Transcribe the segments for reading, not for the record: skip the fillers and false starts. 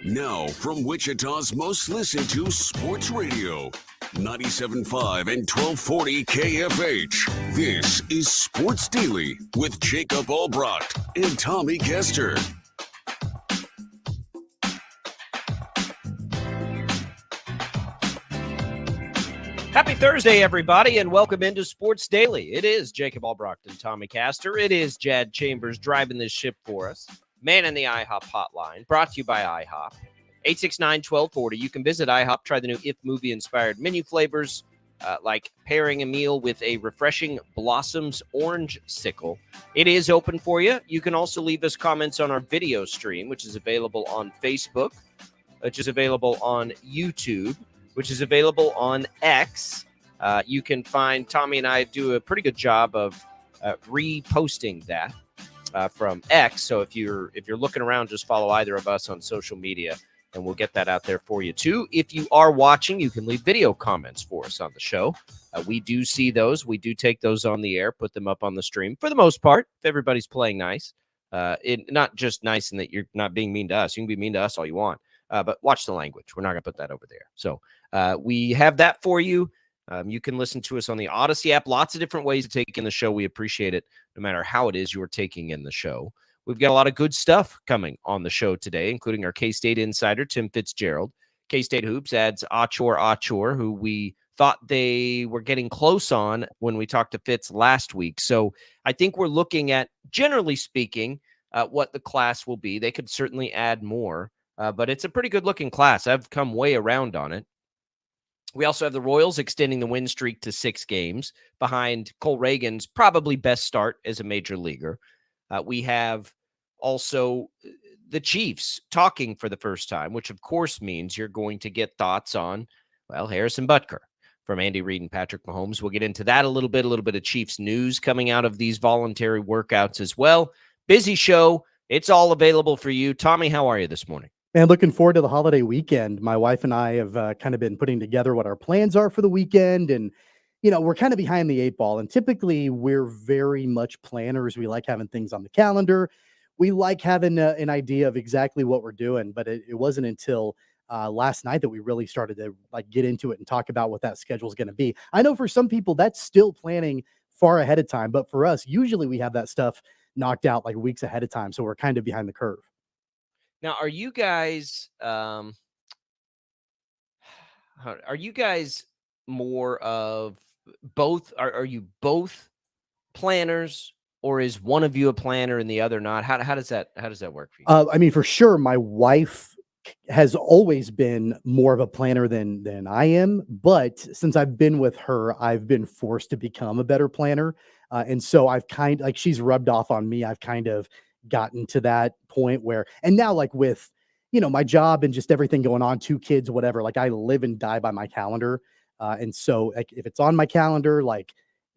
Now, from Wichita's most listened to sports radio, 97.5 and 1240 KFH. This is Sports Daily with Jacob Albracht and Tommy Castor. Happy Thursday, everybody, and welcome into Sports Daily. It is Jacob Albracht and Tommy Castor. It is Jad Chambers driving this ship for us. Man in the IHOP hotline, brought to you by IHOP. 869-1240. You can visit IHOP, try the new If Movie-inspired menu flavors, like pairing a meal with a refreshing Blossoms Orange Sickle. It is open for you. You can also leave us comments on our video stream, which is available on Facebook, which is available on YouTube, which is available on X. You can find Tommy and I do a pretty good job of reposting that from X. So if you're looking around, just follow either of us on social media, and we'll get that out there for you too. If you are watching, you can leave video comments for us on the show. We do see those. We do take those on the air, put them up on the stream for the most part. If everybody's playing nice, not just nice in that you're not being mean to us. You can be mean to us all you want. But watch the language. We're not going to put that over there. So we have that for you. You can listen to us on the Odyssey app. Lots of different ways to take in the show. We appreciate it no matter how it is you're taking in the show. We've got a lot of good stuff coming on the show today, including our K-State insider, Tim Fitzgerald. K-State Hoops adds Achor, who we thought they were getting close on when we talked to Fitz last week. So I think we're looking at, generally speaking, what the class will be. They could certainly add more. But it's a pretty good-looking class. I've come way around on it. We also have the Royals extending the win streak to 6 games behind Cole Reagan's probably best start as a major leaguer. We have also the Chiefs talking for the first time, which of course means you're going to get thoughts on, well, Harrison Butker from Andy Reid and Patrick Mahomes. We'll get into that a little bit of Chiefs news coming out of these voluntary workouts as well. Busy show. It's all available for you. Tommy, how are you this morning? Man, looking forward to the holiday weekend. My wife and I have kind of been putting together what our plans are for the weekend. And, you know, we're kind of behind the 8 ball. And typically we're very much planners. We like having things on the calendar. We like having an idea of exactly what we're doing. But it wasn't until last night that we really started to get into it and talk about what that schedule is going to be. I know for some people that's still planning far ahead of time. But for us, usually we have that stuff knocked out weeks ahead of time. So we're kind of behind the curve. Now, are you guys more of both? Are you both planners, or is one of you a planner and the other not? How does that work for you? I mean, for sure, my wife has always been more of a planner than I am, but since I've been with her, I've been forced to become a better planner, and so I've she's rubbed off on me. I've kind of gotten to that point where, and now with, my job and just everything going on, 2 kids, whatever, I live and die by my calendar. And so if it's on my calendar,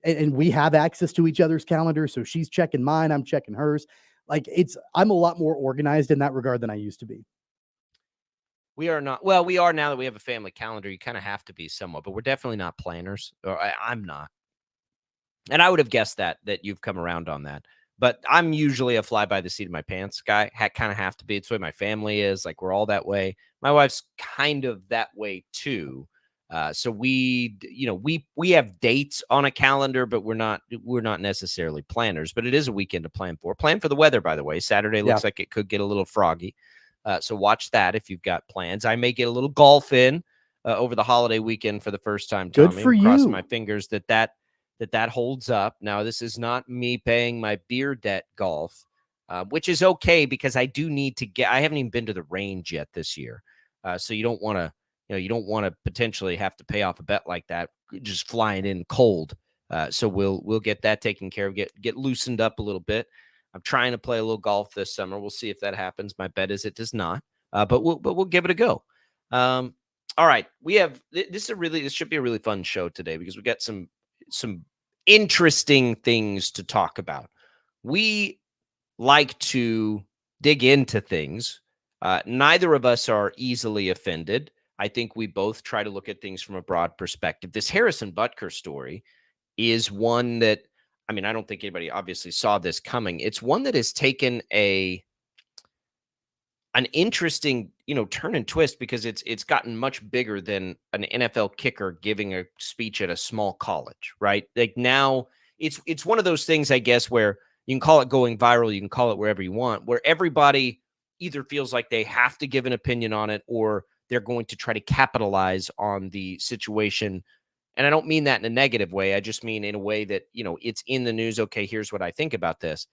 and we have access to each other's calendars, so she's checking mine, I'm checking hers. I'm a lot more organized in that regard than I used to be. We are not. Well, we are now that we have a family calendar. You kind of have to be somewhat, but we're definitely not planners, or I'm not. And I would have guessed that you've come around on that. But I'm usually a fly by the seat of my pants guy. Kind of have to be. It's the way my family is. We're all that way. My wife's kind of that way too. So we have dates on a calendar, but we're not necessarily planners. But it is a weekend to plan for. Plan for the weather, by the way. Saturday looks like it could get a little froggy. So watch that if you've got plans. I may get a little golf in over the holiday weekend for the first time. Tommy. Good for you. Crossing my fingers that holds up. Now, this is not me paying my beer debt golf, which is okay because I do need to I haven't even been to the range yet this year. So you don't want to potentially have to pay off a bet like that, just flying in cold. So we'll get that taken care of, get loosened up a little bit. I'm trying to play a little golf this summer. We'll see if that happens. My bet is it does not, but we'll give it a go. All right. We have, this should be a really fun show today because we got some interesting things to talk about. We like to dig into things. Neither of us are easily offended. I think we both try to look at things from a broad perspective. This Harrison Butker story is one that, I mean, I don't think anybody obviously saw this coming. It's one that has taken a an interesting, turn and twist, because it's gotten much bigger than an NFL kicker giving a speech at a small college, right? Like now it's one of those things, I guess, where you can call it going viral, you can call it wherever you want, where everybody either feels like they have to give an opinion on it or they're going to try to capitalize on the situation. And I don't mean that in a negative way. I just mean in a way that, it's in the news. Okay, here's what I think about this.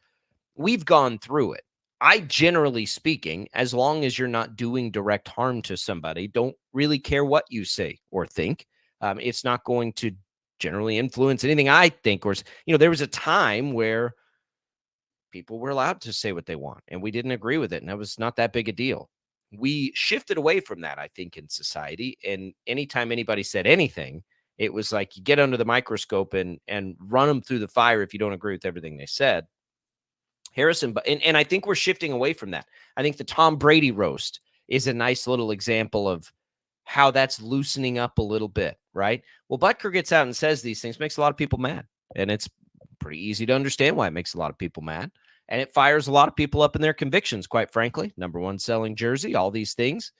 We've gone through it. I, generally speaking, as long as you're not doing direct harm to somebody, don't really care what you say or think. It's not going to generally influence anything I think. Or, there was a time where people were allowed to say what they want, and we didn't agree with it, and that was not that big a deal. We shifted away from that, I think, in society. And anytime anybody said anything, it was like you get under the microscope and run them through the fire if you don't agree with everything they said. And I think we're shifting away from that. I think the Tom Brady roast is a nice little example of how that's loosening up a little bit, right? Well, Butker gets out and says these things, makes a lot of people mad. And it's pretty easy to understand why it makes a lot of people mad. And it fires a lot of people up in their convictions, quite frankly. Number one selling jersey, all these things.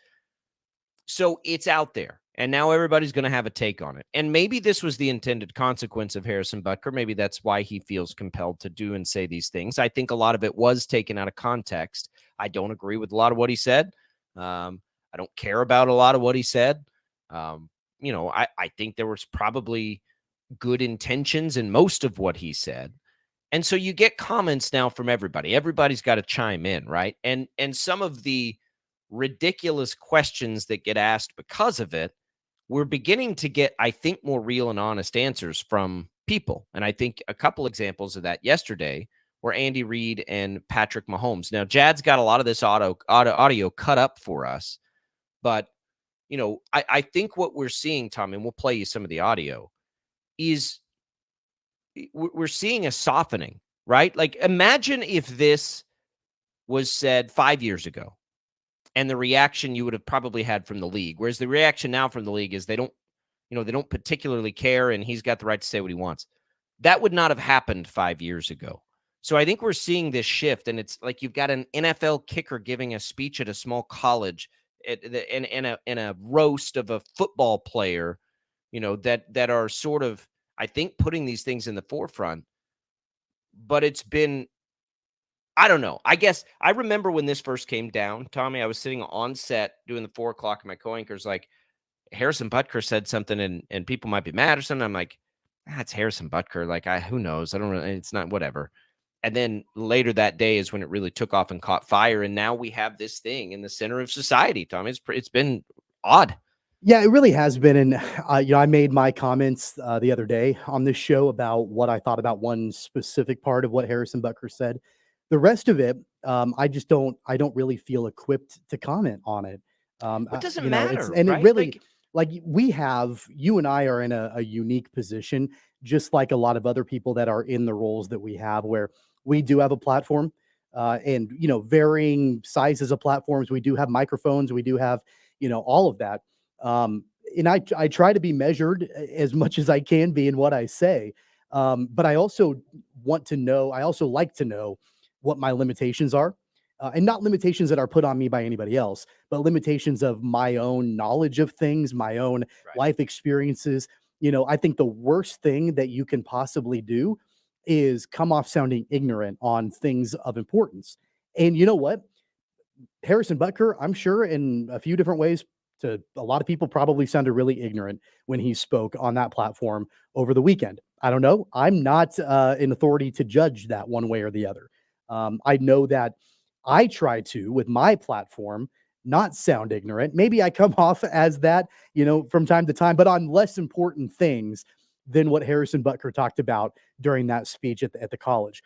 So it's out there. And now everybody's going to have a take on it. And maybe this was the intended consequence of Harrison Butker. Maybe that's why he feels compelled to do and say these things. I think a lot of it was taken out of context. I don't agree with a lot of what he said. I don't care about a lot of what he said. I think there was probably good intentions in most of what he said. And so you get comments now from everybody. Everybody's got to chime in, right? And some of the ridiculous questions that get asked because of it, we're beginning to get, I think, more real and honest answers from people. And I think a couple examples of that yesterday were Andy Reid and Patrick Mahomes. Now, Jad's got a lot of this audio cut up for us, but I think what we're seeing, Tom, and we'll play you some of the audio, is we're seeing a softening, right? Like, imagine if this was said 5 years ago and the reaction you would have probably had from the league. Whereas the reaction now from the league is they don't particularly care, and he's got the right to say what he wants. That would not have happened 5 years ago. So I think we're seeing this shift, and it's like you've got an NFL kicker giving a speech at a small college in a roast of a football player, that are sort of, I think, putting these things in the forefront. But it's been, I don't know. I guess I remember when this first came down, Tommy, I was sitting on set doing the 4 o'clock, and my co-anchor's like, Harrison Butker said something and people might be mad or something. I'm like, it's Harrison Butker. Like, who knows? I don't really, it's not, whatever. And then later that day is when it really took off and caught fire. And now we have this thing in the center of society, Tommy. It's been odd. Yeah, it really has been. And, I made my comments the other day on this show about what I thought about one specific part of what Harrison Butker said. The rest of it, I don't really feel equipped to comment on it. It doesn't matter. And right? it really, like you and I are in a unique position, just like a lot of other people that are in the roles that we have, where we do have a platform and, varying sizes of platforms. We do have microphones. We do have, all of that. And I try to be measured as much as I can be in what I say. But I also like to know what my limitations are, and not limitations that are put on me by anybody else, but limitations of my own knowledge of things, my own life experiences. I think the worst thing that you can possibly do is come off sounding ignorant on things of importance. And you know what? Harrison Butker, I'm sure in a few different ways, to a lot of people, probably sounded really ignorant when he spoke on that platform over the weekend. I don't know. I'm not an authority to judge that one way or the other. I know that I try to, with my platform, not sound ignorant. Maybe I come off as that, from time to time, but on less important things than what Harrison Butker talked about during that speech at the college.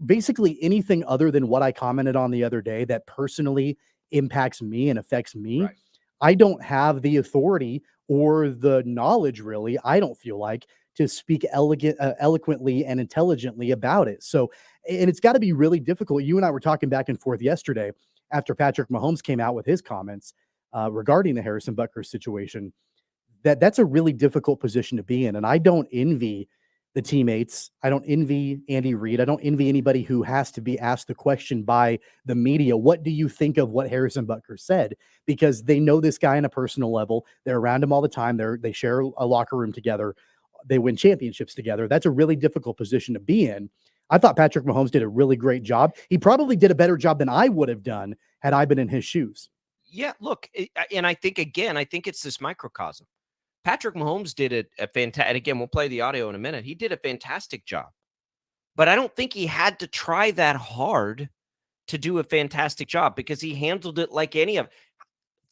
Basically, anything other than what I commented on the other day that personally impacts me and affects me, Right. I don't have the authority or the knowledge, really, I don't feel like, to speak eloquently and intelligently about it. So, and it's got to be really difficult. You and I were talking back and forth yesterday after Patrick Mahomes came out with his comments regarding the Harrison Butker situation. That's a really difficult position to be in. And I don't envy the teammates. I don't envy Andy Reid. I don't envy anybody who has to be asked the question by the media. What do you think of what Harrison Butker said? Because they know this guy on a personal level. They're around him all the time. They share a locker room together. They win championships together. That's a really difficult position to be in. I thought Patrick Mahomes did a really great job. He probably did a better job than I would have done had I been in his shoes. Yeah, look, and I think, again, I think it's this microcosm. Patrick Mahomes did a fantastic, and again, we'll play the audio in a minute. He did a fantastic job. But I don't think he had to try that hard to do a fantastic job because he handled it like any of.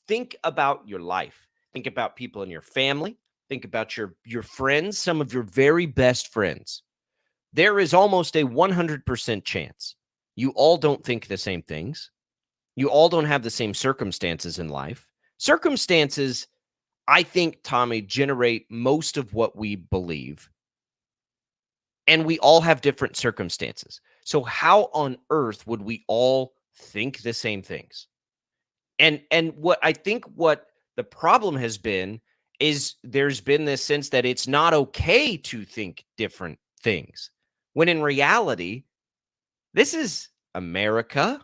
Think about your life. Think about people in your family. Think about your friends, some of your very best friends. There is almost a 100% chance you all don't think the same things. You all don't have the same circumstances in life. Circumstances, I think, Tommy, generate most of what we believe. And we all have different circumstances. So how on earth would we all think the same things? And what I think what the problem has been is there's been this sense that it's not okay to think different things. When in reality, this is America.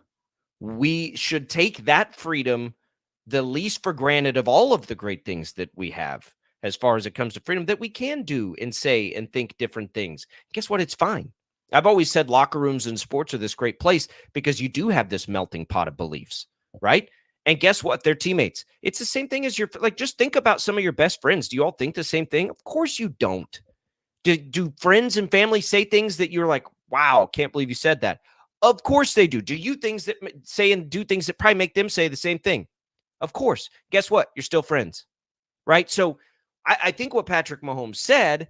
We should take that freedom the least for granted of all of the great things that we have as far as it comes to freedom, that we can do and say and think different things. Guess what? It's fine. I've always said locker rooms and sports are this great place because you do have this melting pot of beliefs, right? And guess what? They're teammates. It's the same thing as just think about some of your best friends. Do you all think the same thing? Of course you don't. Do friends and family say things that you're like, wow, can't believe you said that? Of course they do. Do you things that say and do things that probably make them say the same thing? Of course. Guess what? You're still friends, right? So I think what Patrick Mahomes said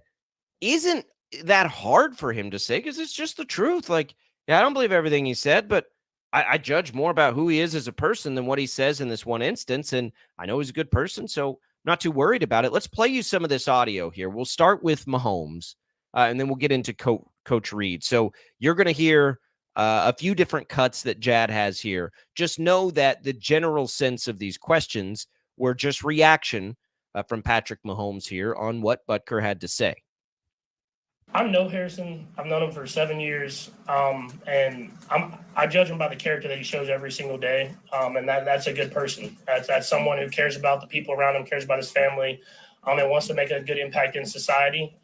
isn't that hard for him to say because it's just the truth. Like, yeah, I don't believe everything he said, but I judge more about who he is as a person than what he says in this one instance. And I know he's a good person, so I'm not too worried about it. Let's play you some of this audio here. We'll start with Mahomes, and then we'll get into Coach Reid. So you're going to hear a few different cuts that Jad has here. Just know that the general sense of these questions were just reaction from Patrick Mahomes here on what Butker had to say. I know Harrison. I've known him for 7 years, and I judge him by the character that he shows every single day, and that's a good person. That's someone who cares about the people around him, cares about his family, and wants to make a good impact in society.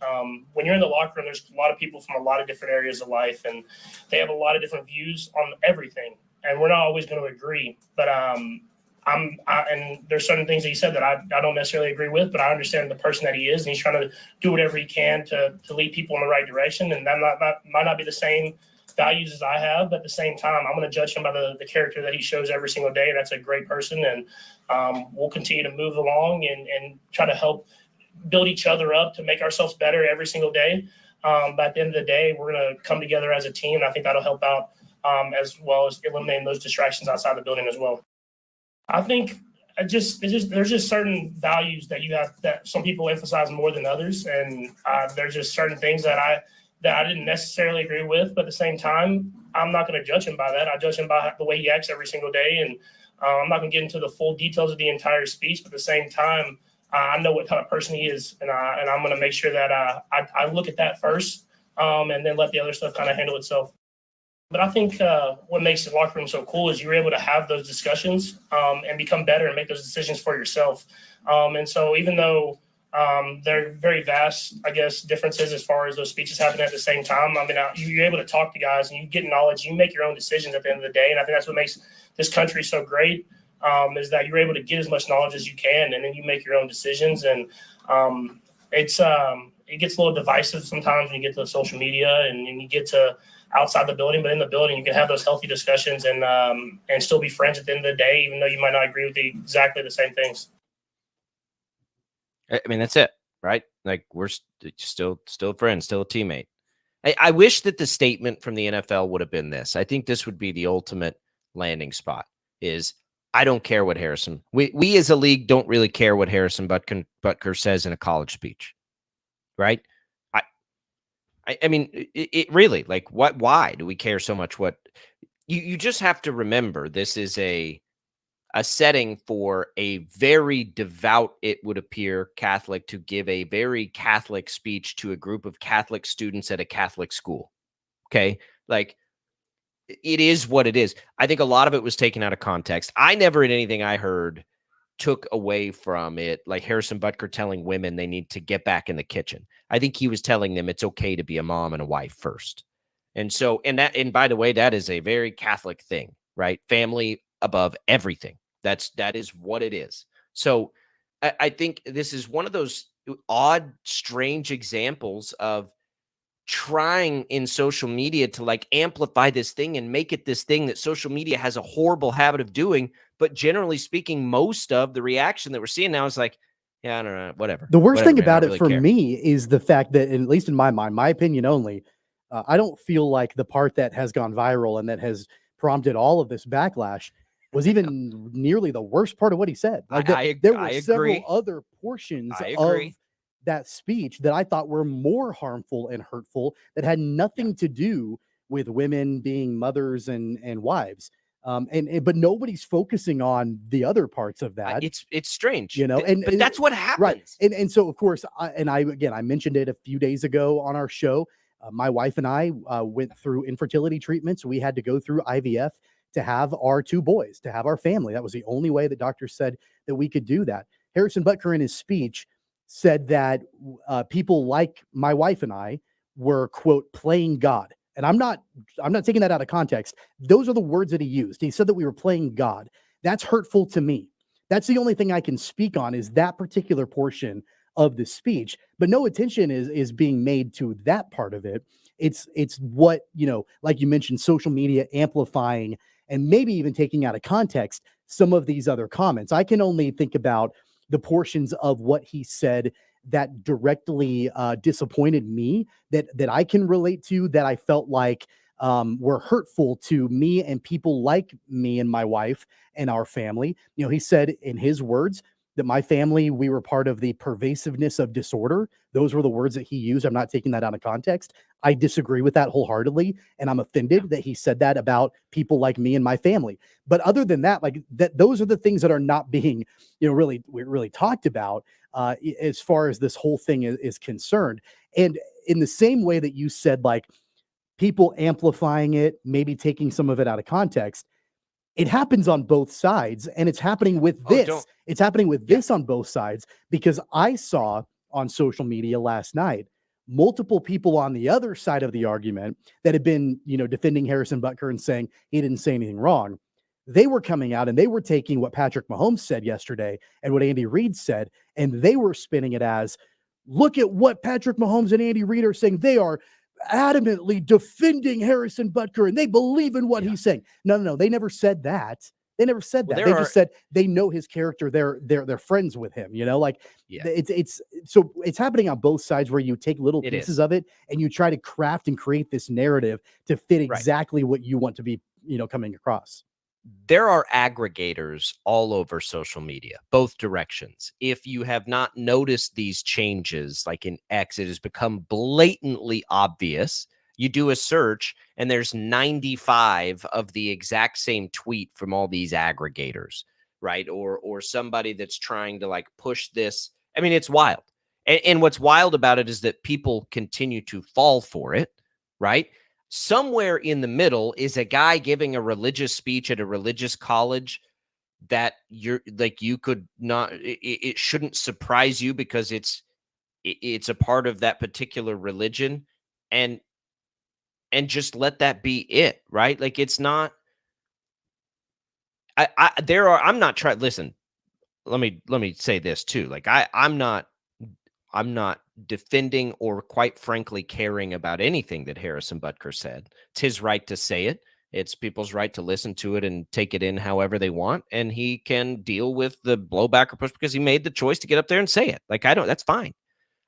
When you're in the locker room, there's a lot of people from a lot of different areas of life, and they have a lot of different views on everything, and we're not always going to agree, but and there's certain things that he said that I don't necessarily agree with, but I understand the person that he is, and he's trying to do whatever he can to lead people in the right direction. And that might not be the same values as I have, but at the same time, I'm going to judge him by the character that he shows every single day. And that's a great person. And we'll continue to move along and try to help build each other up to make ourselves better every single day. But at the end of the day, we're going to come together as a team. And I think that'll help out as well as eliminating those distractions outside the building as well. I think there's just certain values that you have that some people emphasize more than others, and there's just certain things that I didn't necessarily agree with. But at the same time, I'm not going to judge him by that. I judge him by the way he acts every single day, and I'm not going to get into the full details of the entire speech. But at the same time, I know what kind of person he is, and I'm going to make sure that I look at that first, and then let the other stuff kind of handle itself. But I think what makes the locker room so cool is you're able to have those discussions and become better and make those decisions for yourself. And so even though there are very vast, I guess, differences as far as those speeches happening at the same time, I mean, you're able to talk to guys and you get knowledge. You make your own decisions at the end of the day. And I think that's what makes this country so great is that you're able to get as much knowledge as you can, and then you make your own decisions. And it gets a little divisive sometimes when you get to social media and you get to outside the building, but in the building, you can have those healthy discussions and still be friends at the end of the day, even though you might not agree with exactly the same things. I mean, that's it, right? Like we're still friends, still a teammate. I wish that the statement from the NFL would have been this. I think this would be the ultimate landing spot is I don't care what Harrison, we as a league don't really care what Harrison Butker says in a college speech, right? I mean, it really, like, why do we care so much? What you just have to remember, this is a a setting for a very devout, it would appear, Catholic to give a very Catholic speech to a group of Catholic students at a Catholic school. Okay. Like, it is what it is. I think a lot of it was taken out of context. I never in anything I heard took away from it, like Harrison Butker telling women they need to get back in the kitchen. I think he was telling them it's okay to be a mom and a wife first. And so, and by the way, that is a very Catholic thing, right? Family above everything. That is what it is. So I think this is one of those odd, strange examples of trying in social media to like amplify this thing and make it this thing that social media has a horrible habit of doing. But generally speaking, most of the reaction that we're seeing now is like, yeah, I don't know, whatever. The worst Whatever, thing man, I about don't it really for care. me is the fact that, at least in my mind, my opinion only, I don't feel like the part that has gone viral and that has prompted all of this backlash was even nearly the worst part of what he said. Like there were several agree. other portions I of agree. that speech that I thought were more harmful and hurtful that had nothing to do with women being mothers and wives. But nobody's focusing on the other parts of that. It's strange, You know, but that's what right. happens. And so of course, I mentioned it a few days ago on our show. My wife and I went through infertility treatments. We had to go through IVF to have our 2 boys, to have our family. That was the only way that doctors said that we could do that. Harrison Butker in his speech said that people like my wife and I were, quote, playing God. And I'm not taking that out of context. Those are the words that he used. He said that we were playing God. That's hurtful to me. That's the only thing I can speak on, is that particular portion of the speech. But no attention is being made to that part of it. It's what, like you mentioned, social media amplifying and maybe even taking out of context some of these other comments. I can only think about the portions of what he said that directly disappointed me, that I can relate to, that I felt like were hurtful to me and people like me and my wife and our family. He said in his words that my family, we were part of the pervasiveness of disorder. Those were the words that he used. I'm not taking that out of context. I disagree with that wholeheartedly, and I'm offended that he said that about people like me and my family. But other than that, like that, those are the things that are not being, really talked about as far as this whole thing is concerned. And in the same way that you said, like people amplifying it, maybe taking some of it out of context, it happens on both sides, and it's happening with this. It's happening with this on both sides, because I saw on social media last night multiple people on the other side of the argument that had been, defending Harrison Butker and saying he didn't say anything wrong. They were coming out and they were taking what Patrick Mahomes said yesterday and what Andy Reid said, and they were spinning it as, look at what Patrick Mahomes and Andy Reid are saying. They are adamantly defending Harrison Butker and they believe in what he's saying. No. They never said that. They never said that. They just said they know his character. They're friends with him. It's happening on both sides, where you take little pieces of it and you try to craft and create this narrative to fit exactly what you want to be, coming across. There are aggregators all over social media, both directions. If you have not noticed these changes, like in X, it has become blatantly obvious. You do a search and there's 95 of the exact same tweet from all these aggregators, right? Or somebody that's trying to like push this. I mean, it's wild. And what's wild about it is that people continue to fall for it, right? Somewhere in the middle is a guy giving a religious speech at a religious college that you could not, it shouldn't surprise you because it's a part of that particular religion, and just let that be it, right? Like, it's not, I'm not trying, listen, let me say this too. Like, I'm not defending or, quite frankly, caring about anything that Harrison Butker said. It's his right to say it. It's people's right to listen to it and take it in however they want. And he can deal with the blowback or push because he made the choice to get up there and say it. Like, that's fine.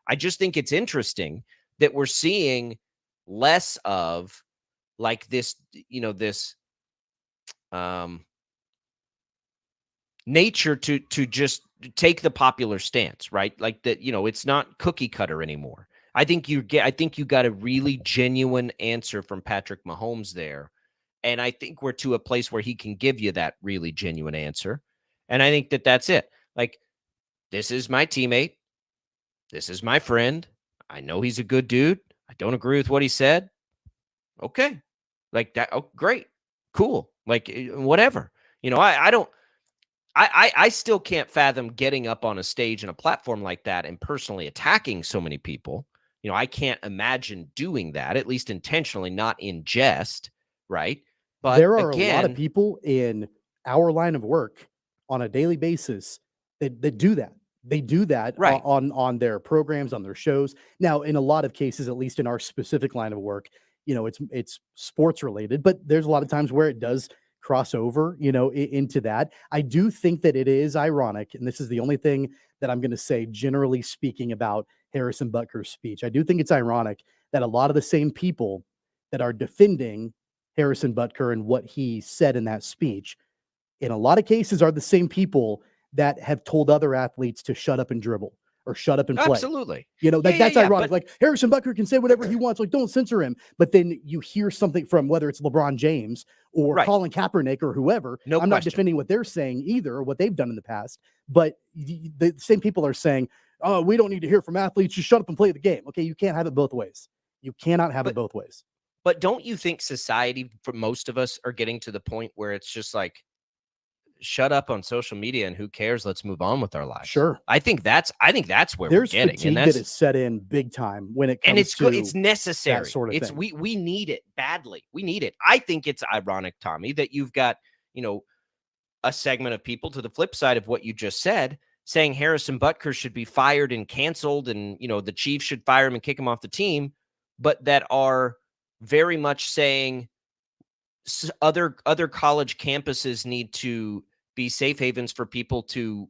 I just think it's interesting that we're seeing less of like this, this nature to just take the popular stance, right? Like that, it's not cookie cutter anymore. I think you got a really genuine answer from Patrick Mahomes there. And I think we're to a place where he can give you that really genuine answer. And I think that that's it. Like, this is my teammate. This is my friend. I know he's a good dude. I don't agree with what he said. Okay. Like that. Oh, great. Cool. Like, whatever. I still can't fathom getting up on a stage and a platform like that and personally attacking so many people. I can't imagine doing that, at least intentionally, not in jest, right? But there are again, a lot of people in our line of work on a daily basis that do that. They do that Right. on their programs, on their shows. Now, in a lot of cases, at least in our specific line of work, it's sports related, but there's a lot of times where it does cross over, into that. I do think that it is ironic, and this is the only thing that I'm going to say, generally speaking, about Harrison Butker's speech. I do think it's ironic that a lot of the same people that are defending Harrison Butker and what he said in that speech, in a lot of cases, are the same people that have told other athletes to shut up and dribble or shut up and play. Absolutely. That's ironic. Like, Harrison Butker can say whatever he wants. Like, don't censor him. But then you hear something from, whether it's LeBron James or Colin Kaepernick or whoever. I'm not defending what they're saying either, or what they've done in the past. But the same people are saying, oh, we don't need to hear from athletes. Just shut up and play the game. Okay, you can't have it both ways. You cannot have it both ways. But don't you think society, for most of us, are getting to the point where it's just like, shut up on social media and who cares? Let's move on with our lives. Sure. I think that's where there's we're getting. Fatigue that is set in big time when it comes and it's to good. It's necessary. That sort of thing. We need it badly. We need it. I think it's ironic, Tommy, that you've got, a segment of people to the flip side of what you just said, saying Harrison Butker should be fired and canceled, and the Chiefs should fire him and kick him off the team, but that are very much saying other college campuses need to be safe havens for people to,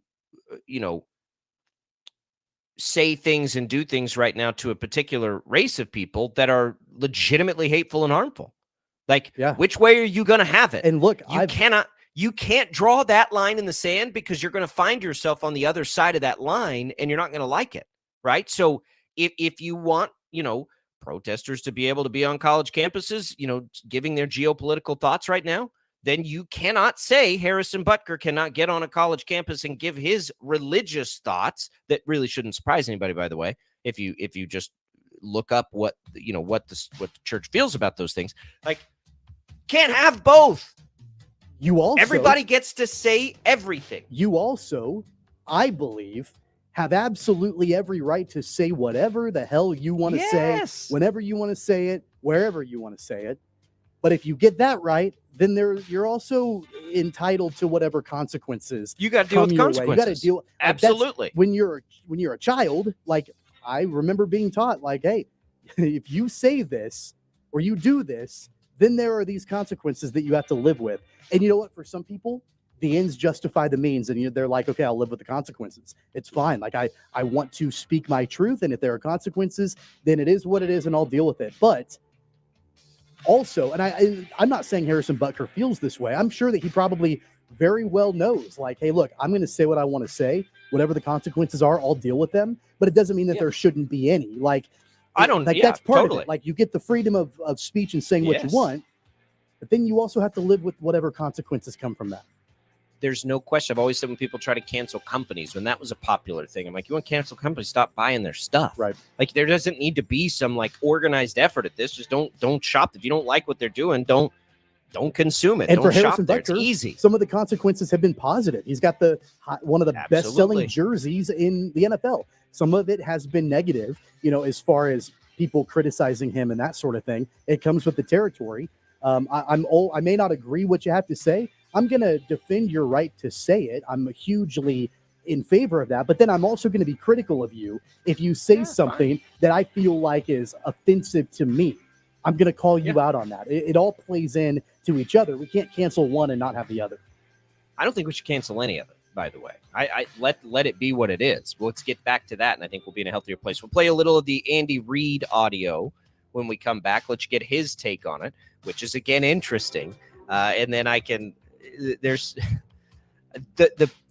say things and do things right now to a particular race of people that are legitimately hateful and harmful. Like, which way are you going to have it? And look, you can't draw that line in the sand, because you're going to find yourself on the other side of that line and you're not going to like it. Right. So if you want, protesters to be able to be on college campuses, giving their geopolitical thoughts right now, then you cannot say Harrison Butker cannot get on a college campus and give his religious thoughts. That really shouldn't surprise anybody, by the way, if you just look up what the church feels about those things. Like, can't have both. Everybody gets to say everything. You also, I believe, have absolutely every right to say whatever the hell you want to say, whenever you want to say it, wherever you want to say it. But if you get that right, then you're also entitled to whatever consequences. You got to deal with consequences. You got to deal. Absolutely. When you're a child, like, I remember being taught, like, hey, if you say this or you do this, then there are these consequences that you have to live with. And you know what? For some people, the ends justify the means, and they're like, okay, I'll live with the consequences. It's fine. Like, I want to speak my truth, and if there are consequences, then it is what it is, and I'll deal with it. But also, and I'm not saying Harrison Butker feels this way. I'm sure that he probably very well knows, like, hey, look, I'm going to say what I want to say. Whatever the consequences are, I'll deal with them. But it doesn't mean that there shouldn't be any. Like, that's part of it. Like, you get the freedom of speech and saying what you want, but then you also have to live with whatever consequences come from that. There's no question. I've always said, when people try to cancel companies, when that was a popular thing, I'm like, you want to cancel companies, stop buying their stuff. Right. Like, there doesn't need to be some like organized effort at this. Just don't shop. If you don't like what they're doing, don't consume it. And don't for shop Harrison there. Butker, it's easy. Some of the consequences have been positive. He's got one of the best-selling jerseys in the NFL. Some of it has been negative, as far as people criticizing him and that sort of thing. It comes with the territory. I may not agree what you have to say. I'm going to defend your right to say it. I'm hugely in favor of that. But then I'm also going to be critical of you if you say something that I feel like is offensive to me. I'm going to call you out on that. It all plays in to each other. We can't cancel one and not have the other. I don't think we should cancel any of it, by the way. I let it be what it is. Well, let's get back to that, and I think we'll be in a healthier place. We'll play a little of the Andy Reid audio when we come back. Let's get his take on it, which is, again, interesting. And then there's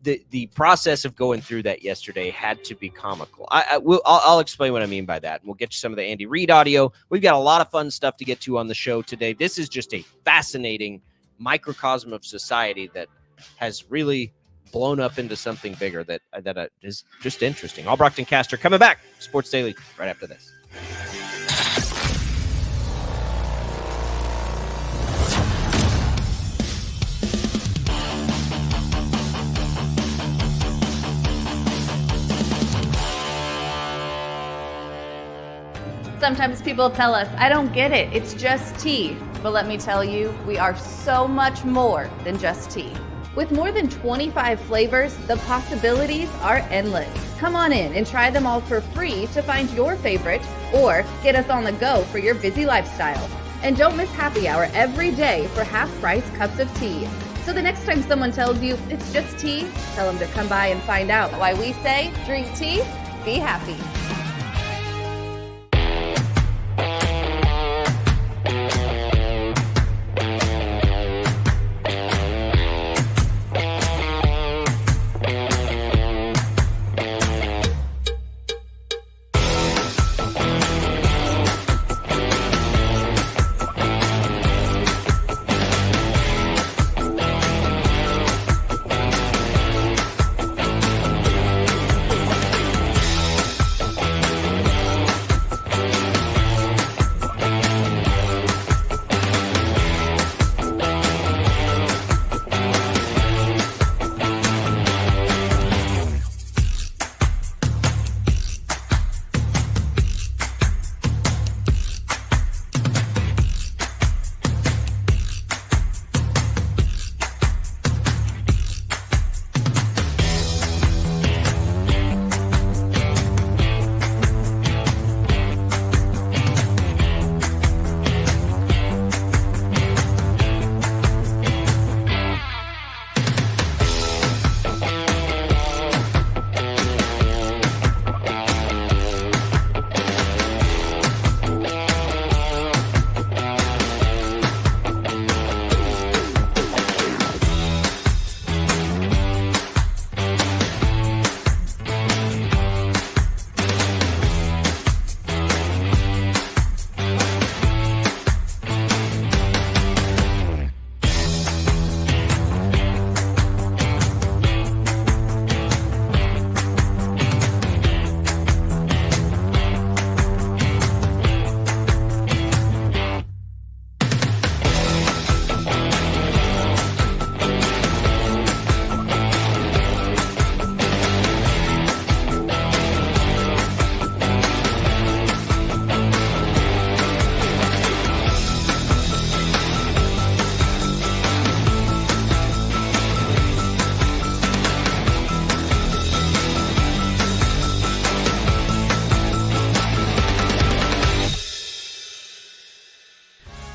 the process of going through that yesterday had to be comical. I'll explain what I mean by that. We'll get you some of the Andy Reid audio. We've got a lot of fun stuff to get to on the show today. This is just a fascinating microcosm of society that has really blown up into something bigger that is just interesting. Albracht and Castor coming back. Sports Daily right after this. Sometimes people tell us, I don't get it, it's just tea. But let me tell you, we are so much more than just tea. With more than 25 flavors, the possibilities are endless. Come on in and try them all for free to find your favorite or get us on the go for your busy lifestyle. And don't miss happy hour every day for half-price cups of tea. So the next time someone tells you it's just tea, tell them to come by and find out why we say drink tea, be happy.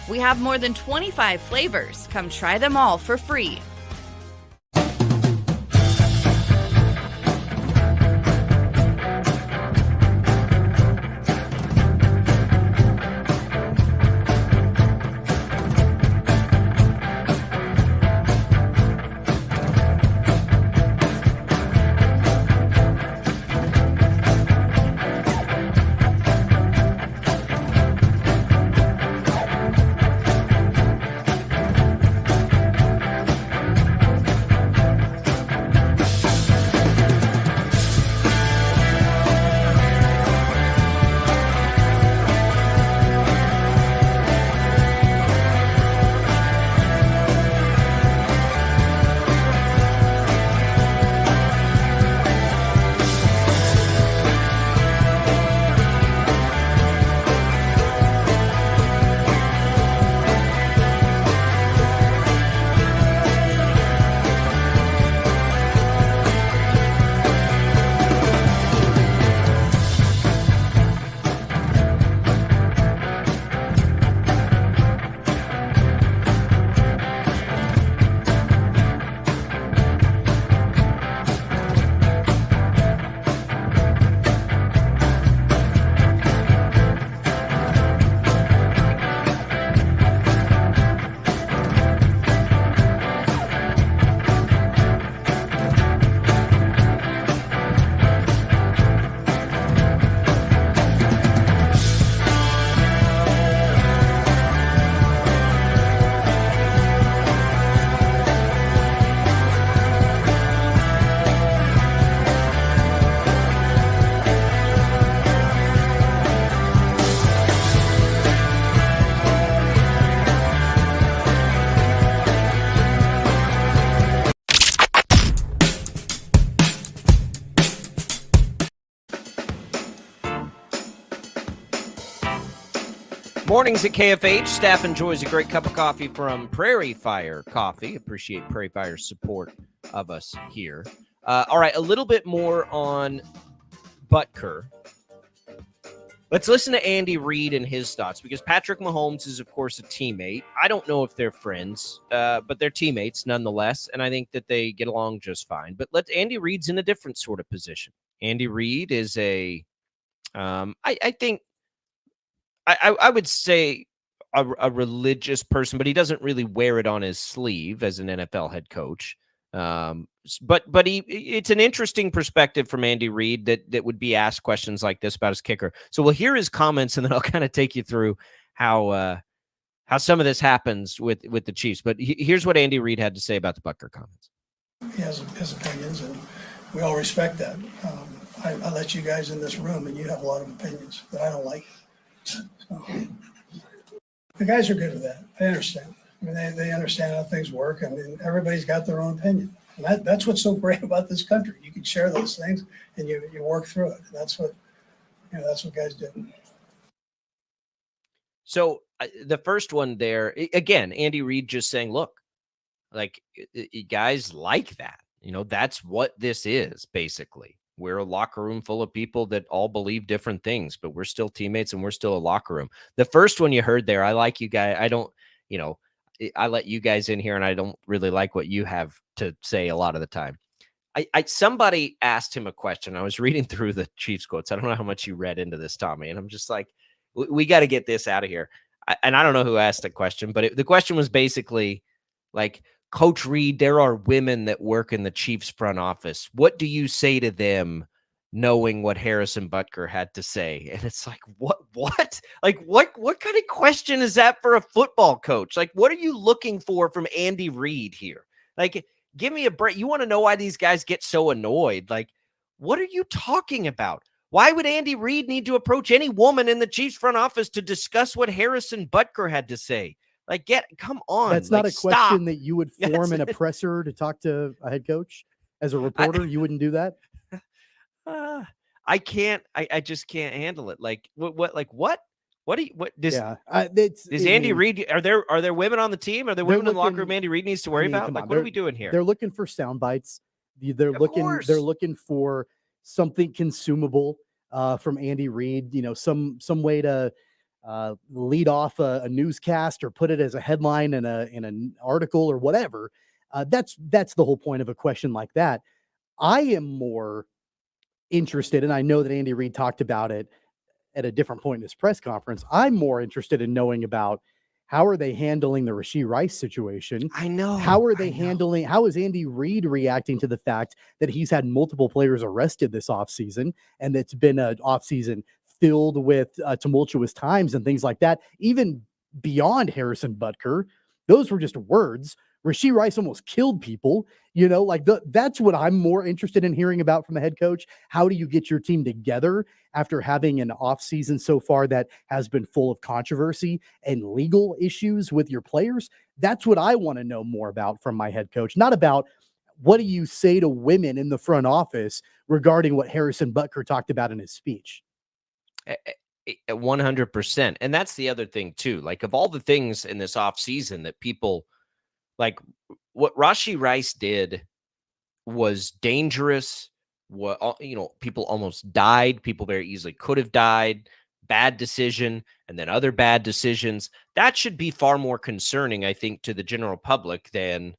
We have more than 25 flavors. Come try them all for free. Mornings at KFH. Staff enjoys a great cup of coffee from Prairie Fire Coffee. Appreciate Prairie Fire's support of us here. All right, a little bit more on Butker. Let's listen to Andy Reid and his thoughts, because Patrick Mahomes is, of course, a teammate. I don't know if they're friends, but they're teammates nonetheless, and I think that they get along just fine. But Andy Reid's in a different sort of position. Andy Reid is I would say a religious person, but he doesn't really wear it on his sleeve as an NFL head coach. But it's an interesting perspective from Andy Reid that would be asked questions like this about his kicker. So we'll hear his comments, and then I'll kind of take you through how some of this happens with the Chiefs. But here's what Andy Reid had to say about the Butker comments. He has his opinions, and we all respect that. I let you guys in this room, and you have a lot of opinions that I don't like. So, the guys are good with that. They understand. I mean, they understand how things work. I mean, everybody's got their own opinion. And that's what's so great about this country. You can share those things, and you work through it. And that's what guys do. So the first one there, again, Andy Reid just saying, look, like, guys like that. That's what this is, basically. We're a locker room full of people that all believe different things, but we're still teammates and we're still a locker room. The first one you heard there, I like you guys. I let you guys in here, and I don't really like what you have to say a lot of the time. Somebody asked him a question. I was reading through the Chiefs quotes. I don't know how much you read into this, Tommy, and I'm just like, we got to get this out of here. And I don't know who asked the question, but the question was basically like, Coach Reid, there are women that work in the Chiefs front office. What do you say to them, knowing what Harrison Butker had to say? And it's like, what? Like, what kind of question is that for a football coach? Like, what are you looking for from Andy Reid here? Like, give me a break. You want to know why these guys get so annoyed? Like, what are you talking about? Why would Andy Reid need to approach any woman in the Chiefs front office to discuss what Harrison Butker had to say? Like, come on. That's not a stop. question that you would form an oppressor to talk to a head coach as a reporter. You wouldn't do that. I can't. I just can't handle it. Like, what? Does Andy Reid? Are there women on the team? Are there women in the locker room Andy Reid needs to worry about? Like, what are we doing here? They're looking for sound bites. They're looking for something consumable from Andy Reid. Some way to lead off a newscast or put it as a headline in an article or whatever. That's the whole point of a question like that. I am more interested, and I know that Andy Reid talked about it at a different point in his press conference. I'm more interested in knowing about how are they handling the Rashee Rice situation. I know. How is Andy Reid reacting to the fact that he's had multiple players arrested this offseason, and it's been an offseason filled with tumultuous times and things like that, even beyond Harrison Butker. Those were just words. Rashee Rice almost killed people. That's what I'm more interested in hearing about from a head coach. How do you get your team together after having an offseason so far that has been full of controversy and legal issues with your players? That's what I want to know more about from my head coach, not about what do you say to women in the front office regarding what Harrison Butker talked about in his speech. 100%. And that's the other thing too. Like, of all the things in this offseason that people like, what Rashee Rice did was dangerous. People almost died. People very easily could have died. Bad decision, and then other bad decisions. That should be far more concerning, I think, to the general public than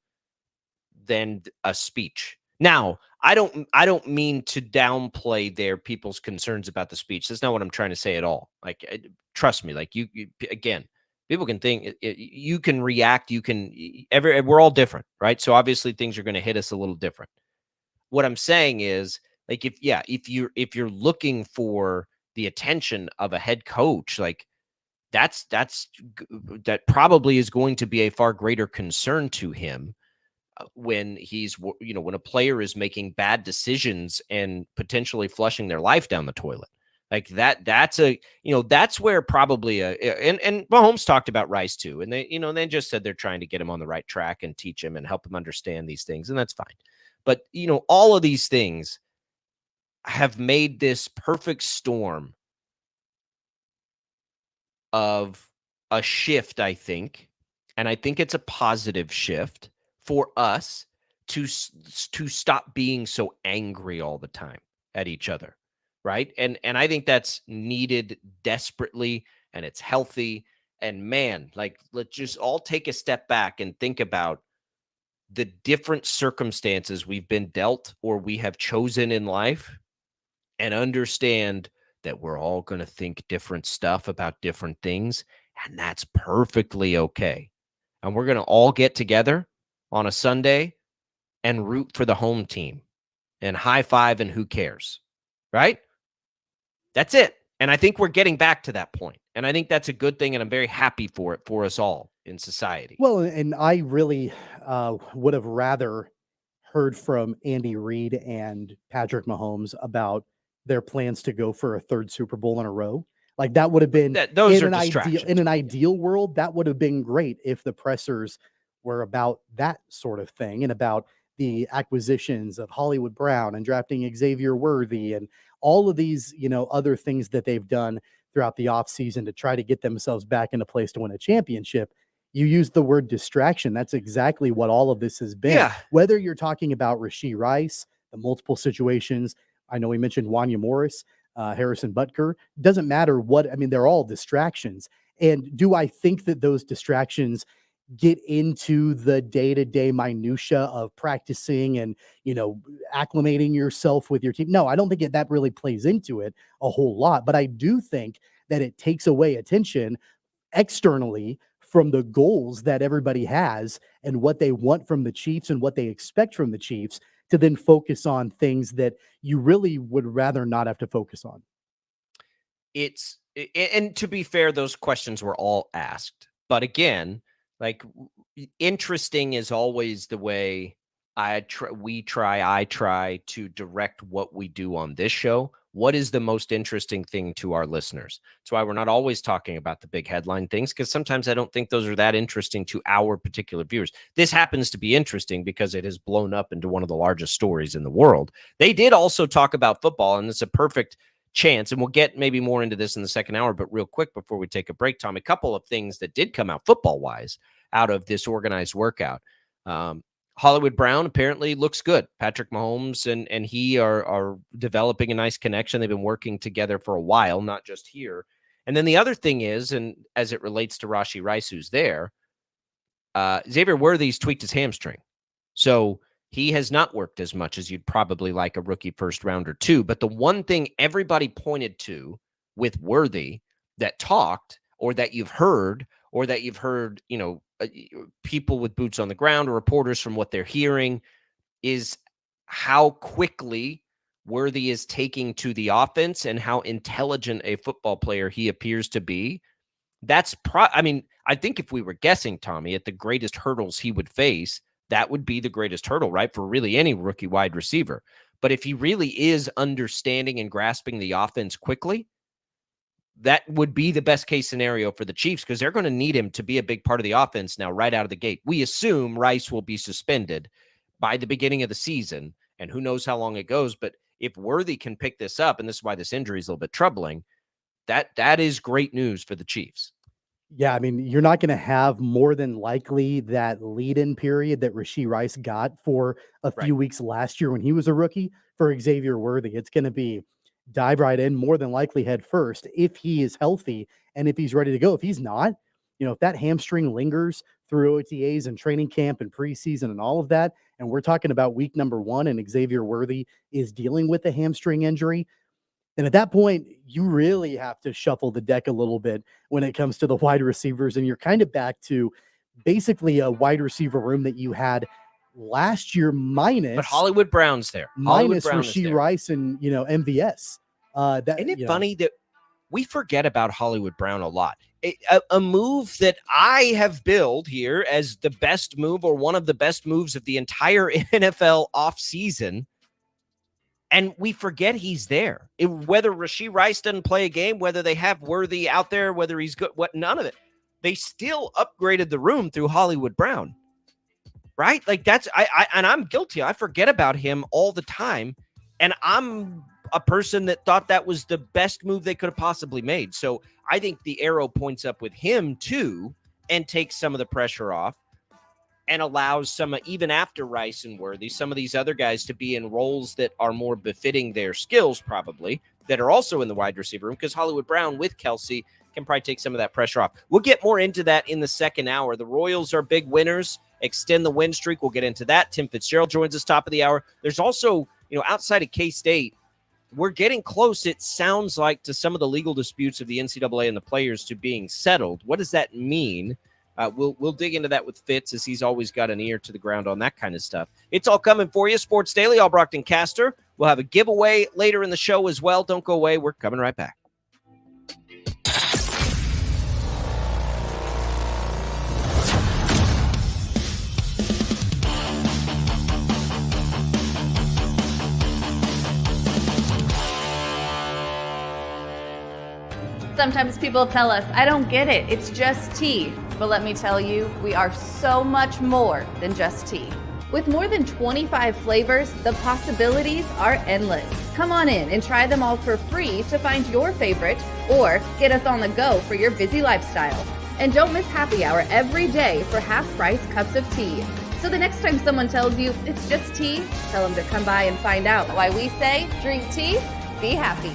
a speech. Now, I don't mean to downplay people's concerns about the speech. That's not what I'm trying to say at all. Like, trust me. Like, you again, people can think, you can react. We're all different, right? So obviously things are going to hit us a little different. What I'm saying is, like, if you're looking for the attention of a head coach, like, that probably is going to be a far greater concern to him when when a player is making bad decisions and potentially flushing their life down the toilet. Like, that's where probably and Mahomes talked about Rice too. And they just said they're trying to get him on the right track and teach him and help him understand these things. And that's fine. But, all of these things have made this perfect storm of a shift, I think, and I think it's a positive shift for us to stop being so angry all the time at each other, right? And I think that's needed desperately, and it's healthy. And man, like, let's just all take a step back and think about the different circumstances we've been dealt or we have chosen in life, and understand that we're all going to think different stuff about different things, and that's perfectly okay. And we're going to all get together on a Sunday and root for the home team and high five, and who cares, right? That's it. And I think we're getting back to that point. And I think that's a good thing, and I'm very happy for it for us all in society. Well, and I really would have rather heard from Andy Reid and Patrick Mahomes about their plans to go for a third Super Bowl in a row. Like, that would have been those are in distractions. an ideal world. That would have been great if the pressers were about that sort of thing, and about the acquisitions of Hollywood Brown and drafting Xavier Worthy and all of these, other things that they've done throughout the offseason to try to get themselves back in a place to win a championship. You used the word distraction. That's exactly what all of this has been. Yeah. Whether you're talking about Rashee Rice, the multiple situations, I know we mentioned Wanya Morris, Harrison Butker, doesn't matter what, I mean, they're all distractions. And do I think that those distractions get into the day-to-day minutia of practicing and, acclimating yourself with your team? No, I don't think that really plays into it a whole lot, but I do think that it takes away attention externally from the goals that everybody has and what they want from the Chiefs and what they expect from the Chiefs, to then focus on things that you really would rather not have to focus on. And to be fair, those questions were all asked. But again, like, interesting is always the way I try to direct what we do on this show. What is the most interesting thing to our listeners? That's why we're not always talking about the big headline things, because sometimes I don't think those are that interesting to our particular viewers. This happens to be interesting because it has blown up into one of the largest stories in the world. They did also talk about football, and it's a perfect chance, and we'll get maybe more into this in the second hour, but real quick before we take a break, Tom, a couple of things that did come out football-wise out of this organized workout. Hollywood Brown apparently looks good. Patrick Mahomes and he are developing a nice connection. They've been working together for a while, not just here. And then the other thing is, and as it relates to Rashee Rice, who's there, Xavier Worthy's tweaked his hamstring. So he has not worked as much as you'd probably like a rookie first rounder too. But the one thing everybody pointed to with Worthy that talked, or that you've heard, people with boots on the ground or reporters from what they're hearing, is how quickly Worthy is taking to the offense and how intelligent a football player he appears to be. That's I think if we were guessing, Tommy, at the greatest hurdles he would face, that would be the greatest hurdle, right? For really any rookie wide receiver. But if he really is understanding and grasping the offense quickly, that would be the best case scenario for the Chiefs, because they're going to need him to be a big part of the offense now right out of the gate. We assume Rice will be suspended by the beginning of the season, and who knows how long it goes. But if Worthy can pick this up, and this is why this injury is a little bit troubling, that is great news for the Chiefs. Yeah, I mean, you're not going to have more than likely that lead-in period that Rashee Rice got for a few weeks last year when he was a rookie for Xavier Worthy. It's going to be dive right in, more than likely head first, if he is healthy and if he's ready to go. If he's not, if that hamstring lingers through OTAs and training camp and preseason and all of that, and we're talking about week number 1 and Xavier Worthy is dealing with a hamstring injury, then at that point, you really have to shuffle the deck a little bit when it comes to the wide receivers. And you're kind of back to basically a wide receiver room that you had last year, but Hollywood Brown's there. Minus Rashee Rice and, MVS. Isn't it funny that we forget about Hollywood Brown a lot? A move that I have billed here as the best move, or one of the best moves of the entire NFL offseason. And we forget he's there. Whether Rashee Rice doesn't play a game, whether they have Worthy out there, whether he's good, none of it. They still upgraded the room through Hollywood Brown. Right? Like, that's, and I'm guilty. I forget about him all the time. And I'm a person that thought that was the best move they could have possibly made. So I think the arrow points up with him too and takes some of the pressure off and allows some, even after Rice and Worthy, some of these other guys to be in roles that are more befitting their skills probably, that are also in the wide receiver room, because Hollywood Brown with Kelsey can probably take some of that pressure off. We'll get more into that in the second hour. The Royals are big winners, extend the win streak. We'll get into that. Tim Fitzgerald joins us top of the hour. There's also, outside of K-State, we're getting close, it sounds like, to some of the legal disputes of the NCAA and the players to being settled. What does that mean? We'll dig into that with Fitz, as he's always got an ear to the ground on that kind of stuff. It's all coming for you. Sports Daily, Albracht and Castor. We'll have a giveaway later in the show as well. Don't go away. We're coming right back. Sometimes people tell us, I don't get it, it's just tea. But let me tell you, we are so much more than just tea. With more than 25 flavors, the possibilities are endless. Come on in and try them all for free to find your favorite, or get us on the go for your busy lifestyle. And don't miss happy hour every day for half-price cups of tea. So the next time someone tells you it's just tea, tell them to come by and find out why we say, drink tea, be happy.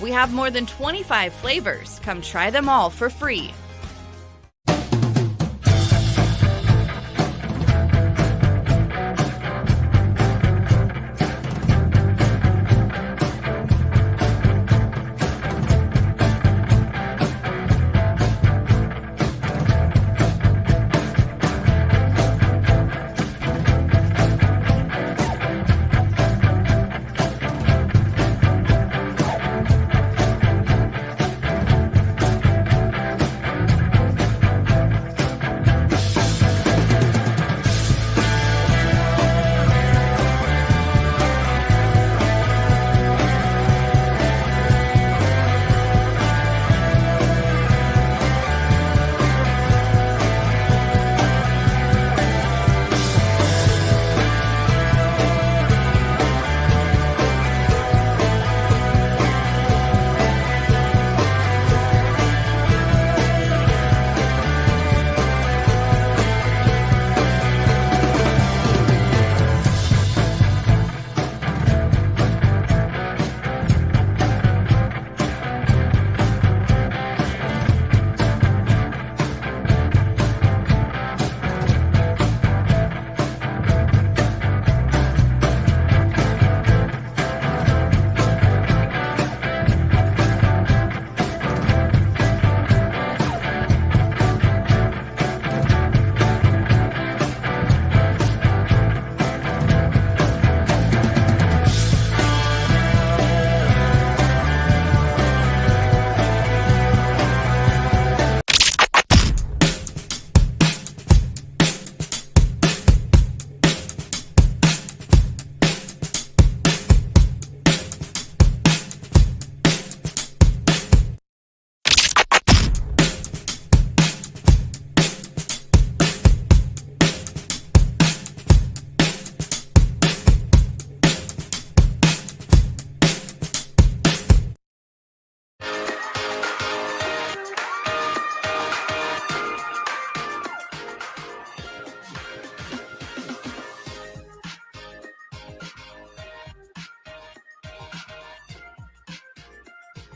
We have more than 25 flavors. Come try them all for free.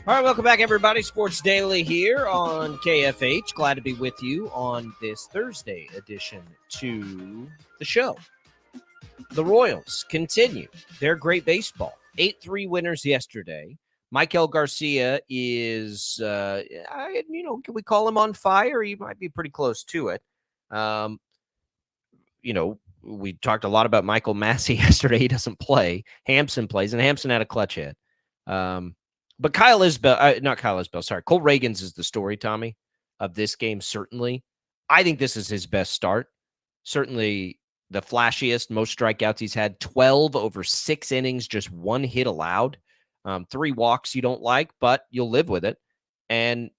All right, welcome back, everybody. Sports Daily here on KFH. Glad to be with you on this Thursday edition to the show. The Royals continue their great baseball. 8-3 winners yesterday. Michael Garcia is, can we call him on fire? He might be pretty close to it. We talked a lot about Michael Massey yesterday. He doesn't play. Hampson plays, and Hampson had a clutch hit. But Cole Reagans is the story, Tommy, of this game, certainly. I think this is his best start. Certainly the flashiest, most strikeouts he's had, 12 over 6 innings, just 1 hit allowed. 3 walks you don't like, but you'll live with it. And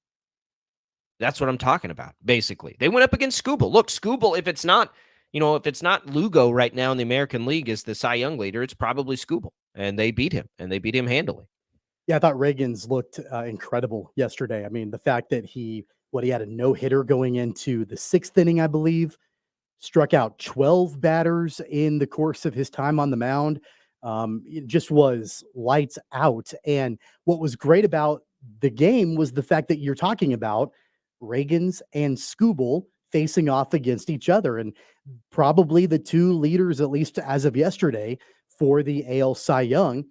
that's what I'm talking about, basically. They went up against Skubal. Look, Skubal, if it's not Lugo right now in the American League as the Cy Young leader, it's probably Skubal. And they beat him, and they beat him handily. Yeah, I thought Reagans looked incredible yesterday. I mean, the fact that he had a no-hitter going into the 6th inning, I believe, struck out 12 batters in the course of his time on the mound. It just was lights out. And what was great about the game was the fact that you're talking about Reagans and Skubal facing off against each other. And probably the 2 leaders, at least as of yesterday, for the AL Cy Young.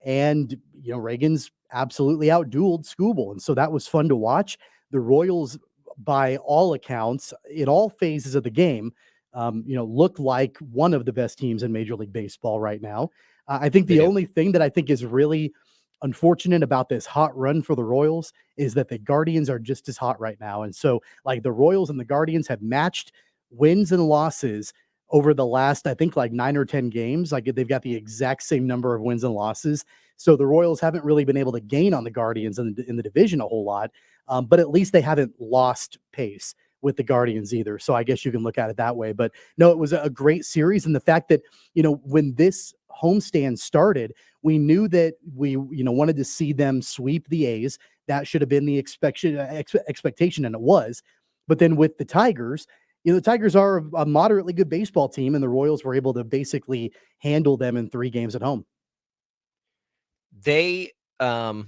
And, Reagans absolutely outdueled Skubal. And so that was fun to watch. The Royals, by all accounts, in all phases of the game, look like one of the best teams in Major League Baseball right now. I think the only thing that I think is really unfortunate about this hot run for the Royals is that the Guardians are just as hot right now. And so, the Royals and the Guardians have matched wins and losses over the last, I think, 9 or 10 games. They've got the exact same number of wins and losses. So the Royals haven't really been able to gain on the Guardians in the division a whole lot. But at least they haven't lost pace with the Guardians either. So I guess you can look at it that way. But no, it was a great series. And the fact that, when this homestand started, we knew that we, wanted to see them sweep the A's. That should have been the expectation, and it was. But then with the Tigers, the Tigers are a moderately good baseball team, and the Royals were able to basically handle them in 3 games at home. They it's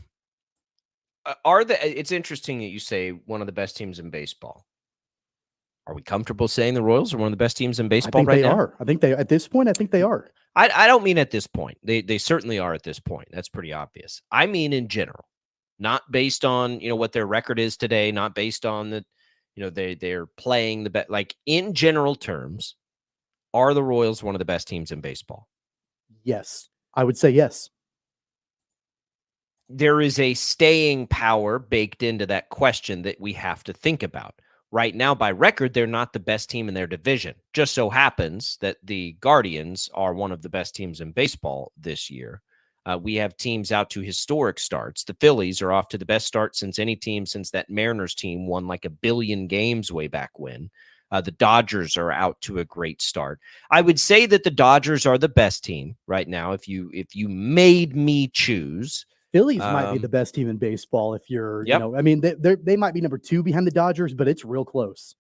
interesting that you say one of the best teams in baseball. Are we comfortable saying the Royals are one of the best teams in baseball right now? I think they are. At this point, I think they are. I don't mean at this point. They certainly are at this point. That's pretty obvious. I mean in general, not based on, what their record is today, not based on the, they're playing the best. In general terms, are the Royals one of the best teams in baseball? Yes, I would say yes. There is a staying power baked into that question that we have to think about. Right now, by record, they're not the best team in their division. Just so happens that the Guardians are one of the best teams in baseball this year. We have teams out to historic starts. The Phillies are off to the best start since any team since that Mariners team won 1 billion games way back when. The Dodgers are out to a great start. I would say that the Dodgers are the best team right now. If you made me choose, Phillies might be the best team in baseball. If you're, they might be number 2 behind the Dodgers, but it's real close.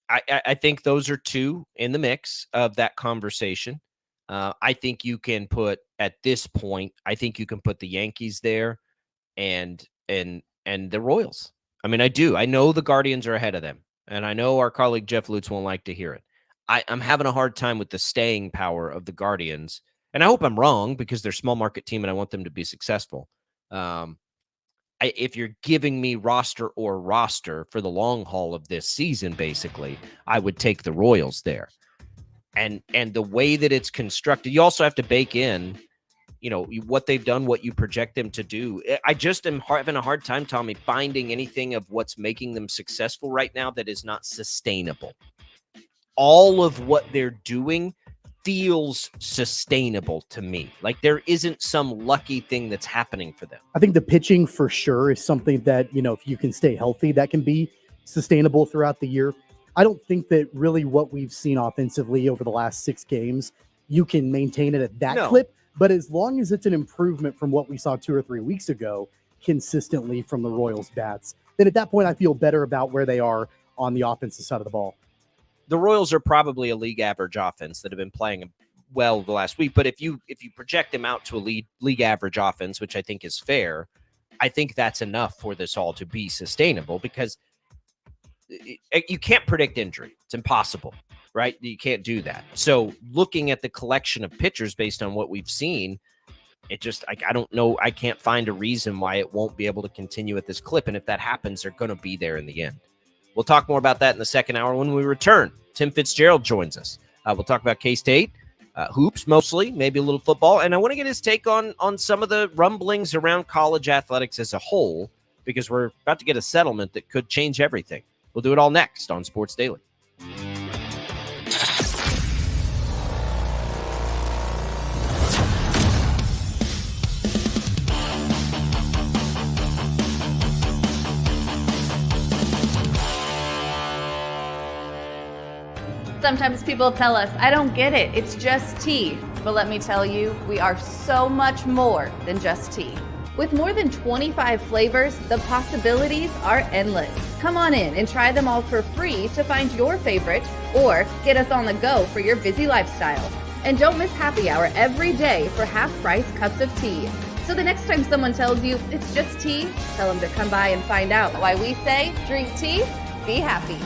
I think those are 2 in the mix of that conversation. I think you can put at this point. I think you can put the Yankees there, and the Royals. I mean, I do. I know the Guardians are ahead of them, and I know our colleague Jeff Lutz won't like to hear it. I'm having a hard time with the staying power of the Guardians, and I hope I'm wrong because they're a small market team, and I want them to be successful. If you're giving me roster for the long haul of this season, basically, I would take the Royals there. And the way that it's constructed, you also have to bake in, what they've done, what you project them to do. I just am having a hard time, Tommy, finding anything of what's making them successful right now that is not sustainable. All of what they're doing feels sustainable to me. There isn't some lucky thing that's happening for them. I think the pitching for sure is something that, if you can stay healthy, that can be sustainable throughout the year. I don't think that really what we've seen offensively over the last 6 games, you can maintain it at that clip. But as long as it's an improvement from what we saw 2 or 3 weeks ago, consistently from the Royals bats, then at that point, I feel better about where they are on the offensive side of the ball. The Royals are probably a league average offense that have been playing well the last week. But if you project them out to a league average offense, which I think is fair, I think that's enough for this all to be sustainable, because you can't predict injury. It's impossible, right? You can't do that. So looking at the collection of pitchers based on what we've seen, it just, I don't know. I can't find a reason why it won't be able to continue at this clip. And if that happens, they're going to be there in the end. We'll talk more about that in the second hour when we return. Tim Fitzgerald joins us. We'll talk about K-State, hoops mostly, maybe a little football. And I want to get his take on some of the rumblings around college athletics as a whole, because we're about to get a settlement that could change everything. We'll do it all next on Sports Daily. Sometimes people tell us, I don't get it, it's just tea. But let me tell you, we are so much more than just tea. With more than 25 flavors, the possibilities are endless. Come on in and try them all for free to find your favorite, or get us on the go for your busy lifestyle. And don't miss happy hour every day for half-price cups of tea. So the next time someone tells you it's just tea, tell them to come by and find out why we say, drink tea, be happy.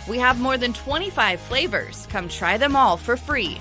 We have more than 25 flavors. Come try them all for free.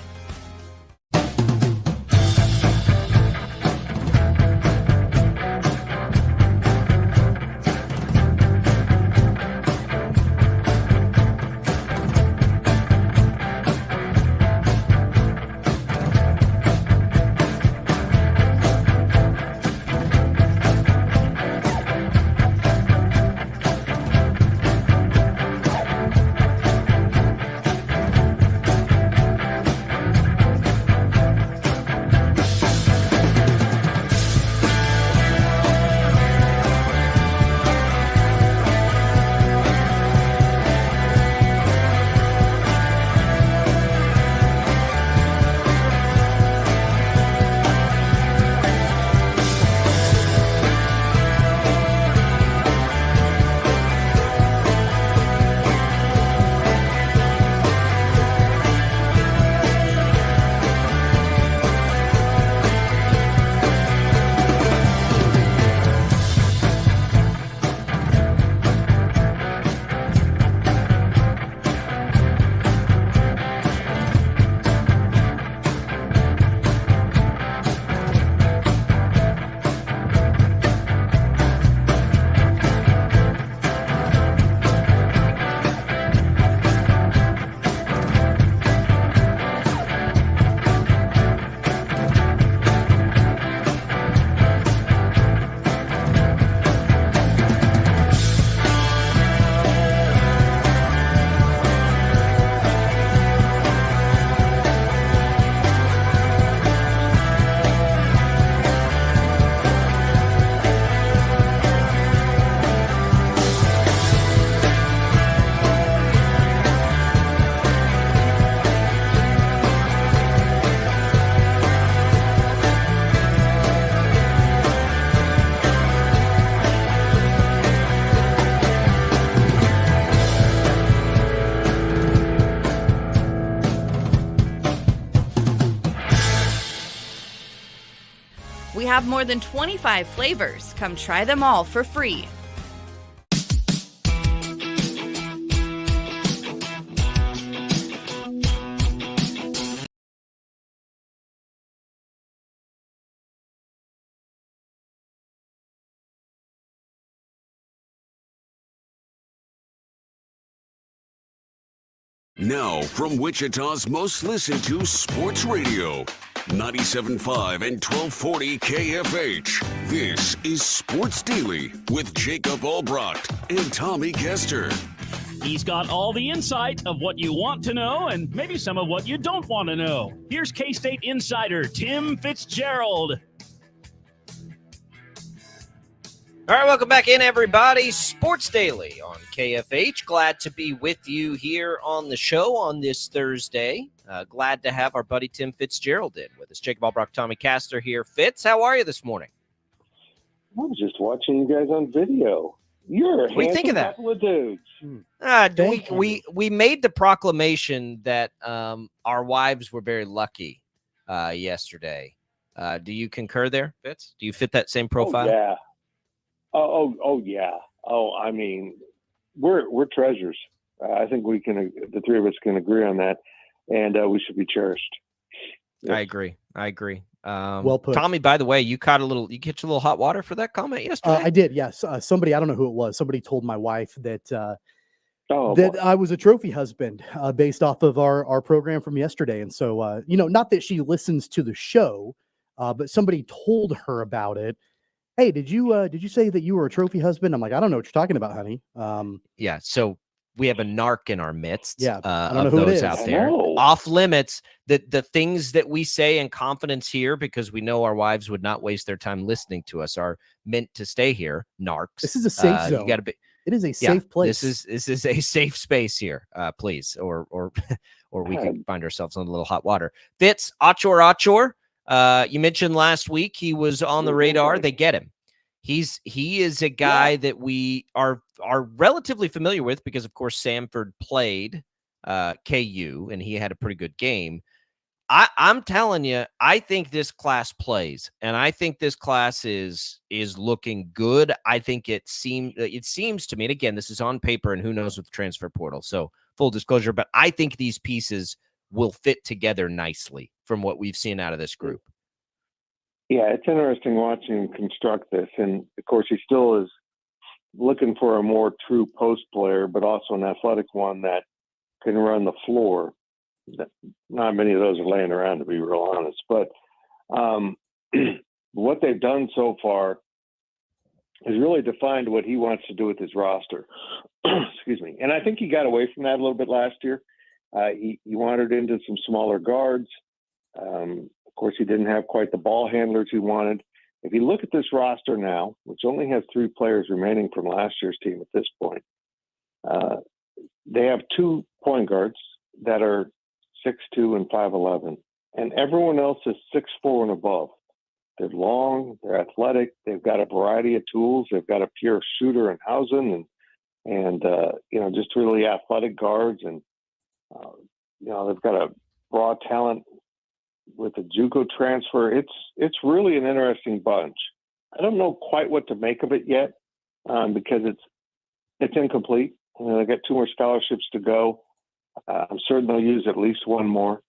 have more than 25 flavors. Come try them all for free. Now, from Wichita's most listened to sports radio, 97.5 and 1240 KFH. This is Sports Daily with Jacob Albracht and Tommy Castor. He's got all the insight of what you want to know and maybe some of what you don't want to know. Here's K-State insider Tim Fitzgerald. All right, welcome back in, everybody. Sports Daily on KFH. Glad to be with you here on the show on this Thursday. Glad to have our buddy Tim Fitzgerald in with us. Jacob Albracht, Tommy Castor here. Fitz, how are you this morning? I was just watching you guys on video. You're a What do you think of that? couple of dudes. We made the proclamation that our wives were very lucky yesterday. Do you concur there, Fitz? Do you fit that same profile? Oh, yeah. Oh, yeah. Oh, I mean, we're treasures. I think the three of us can agree on that, and we should be cherished. Yes. I agree. Well put. Tommy, by the way, you catch a little hot water for that comment yesterday? I did, yes. Somebody, I don't know who it was. Somebody told my wife that Boy. I was a trophy husband based off of our program from yesterday. And so, not that she listens to the show, but somebody told her about it. Hey, did you say that you were a trophy husband? I'm like, I don't know what you're talking about, honey. Yeah. So we have a narc in our midst. Yeah, I don't of know who it those is. out there. I know. Off limits. The things that we say in confidence here, because we know our wives would not waste their time listening to us, are meant to stay here. Narcs. This is a safe zone. You got to be. It is a safe place. This is a safe space here, please, or we can find ourselves in a little hot water. Fitz, Achor. You mentioned last week he was on the radar. They get him. He is a guy that we are relatively familiar with because, of course, Samford played KU and he had a pretty good game. I'm telling you, I think this class plays, and I think this class is looking good. I think it seems to me, and again, this is on paper, and who knows with the transfer portal. So full disclosure, but I think these pieces will fit together nicely from what we've seen out of this group. Yeah, it's interesting watching him construct this. And, of course, he still is looking for a more true post player, but also an athletic one that can run the floor. Not many of those are laying around, to be real honest. But what they've done so far is really defined what he wants to do with his roster. Excuse me. And I think he got away from that a little bit last year. He wandered into some smaller guards. Of course, he didn't have quite the ball handlers he wanted. If you look at this roster now, which only has 3 players remaining from last year's team at this point, they have 2 point guards that are 6'2" and 5'11", and everyone else is 6'4" and above. They're long, they're athletic, they've got a variety of tools. They've got a pure shooter in Hausen and just really athletic guards, and they've got a raw talent with a JUCO transfer. It's really an interesting bunch. I don't know quite what to make of it yet because it's incomplete. They've got 2 more scholarships to go. I'm certain they'll use at least one more.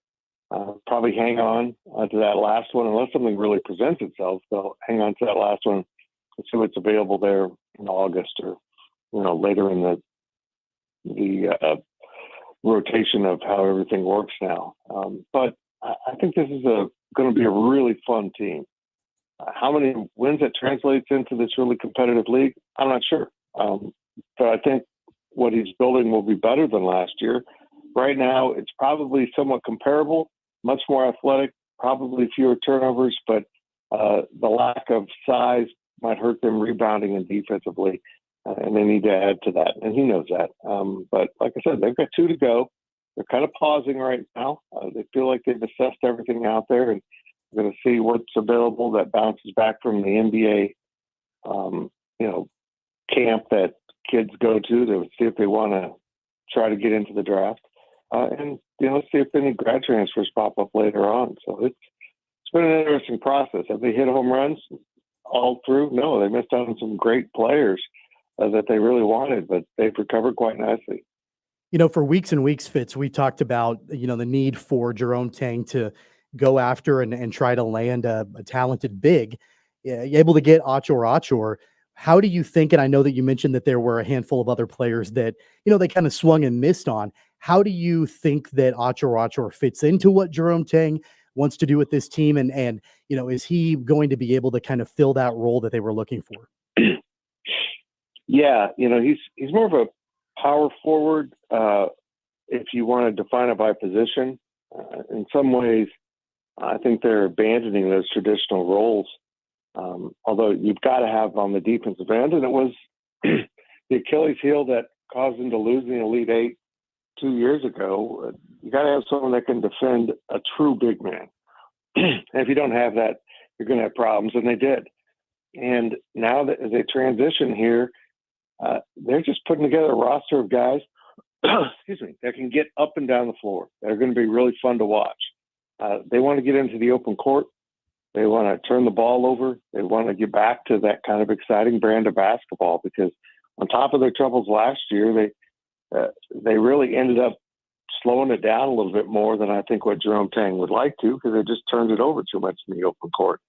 Probably hang on to that last one unless something really presents itself. They'll hang on to that last one and see what's available there in August or later in the rotation of how everything works now. But I think this is going to be a really fun team. How many wins that translates into this really competitive league, I'm not sure. But I think what he's building will be better than last year. Right now, it's probably somewhat comparable, much more athletic, probably fewer turnovers, but the lack of size might hurt them rebounding and defensively, and they need to add to that, and he knows that. But like I said, they've got 2 to go. They're kind of pausing right now. They feel like they've assessed everything out there, and we're going to see what's available that bounces back from the NBA, camp that kids go to see if they want to try to get into the draft, and see if any grad transfers pop up later on. So it's been an interesting process. Have they hit home runs all through? No, they missed out on some great players that they really wanted, but they've recovered quite nicely. For weeks and weeks, Fitz, we talked about, the need for Jerome Tang to go after and try to land a talented big, able to get Achor. How do you think, and I know that you mentioned that there were a handful of other players that, they kind of swung and missed on. How do you think that Achor fits into what Jerome Tang wants to do with this team? And is he going to be able to kind of fill that role that they were looking for? Yeah, he's more of a power forward, if you want to define it by position. In some ways, I think they're abandoning those traditional roles. Although you've got to have on the defensive end, and it was the Achilles heel that caused them to lose in the Elite Eight 2 years ago. You got to have someone that can defend a true big man. And if you don't have that, you're going to have problems, and they did. And now that as they transition here, they're just putting together a roster of guys, that can get up and down the floor, that are going to be really fun to watch. They want to get into the open court. They want to turn the ball over. They want to get back to that kind of exciting brand of basketball, because on top of their troubles last year, they really ended up slowing it down a little bit more than I think what Jerome Tang would like to, because they just turned it over too much in the open court.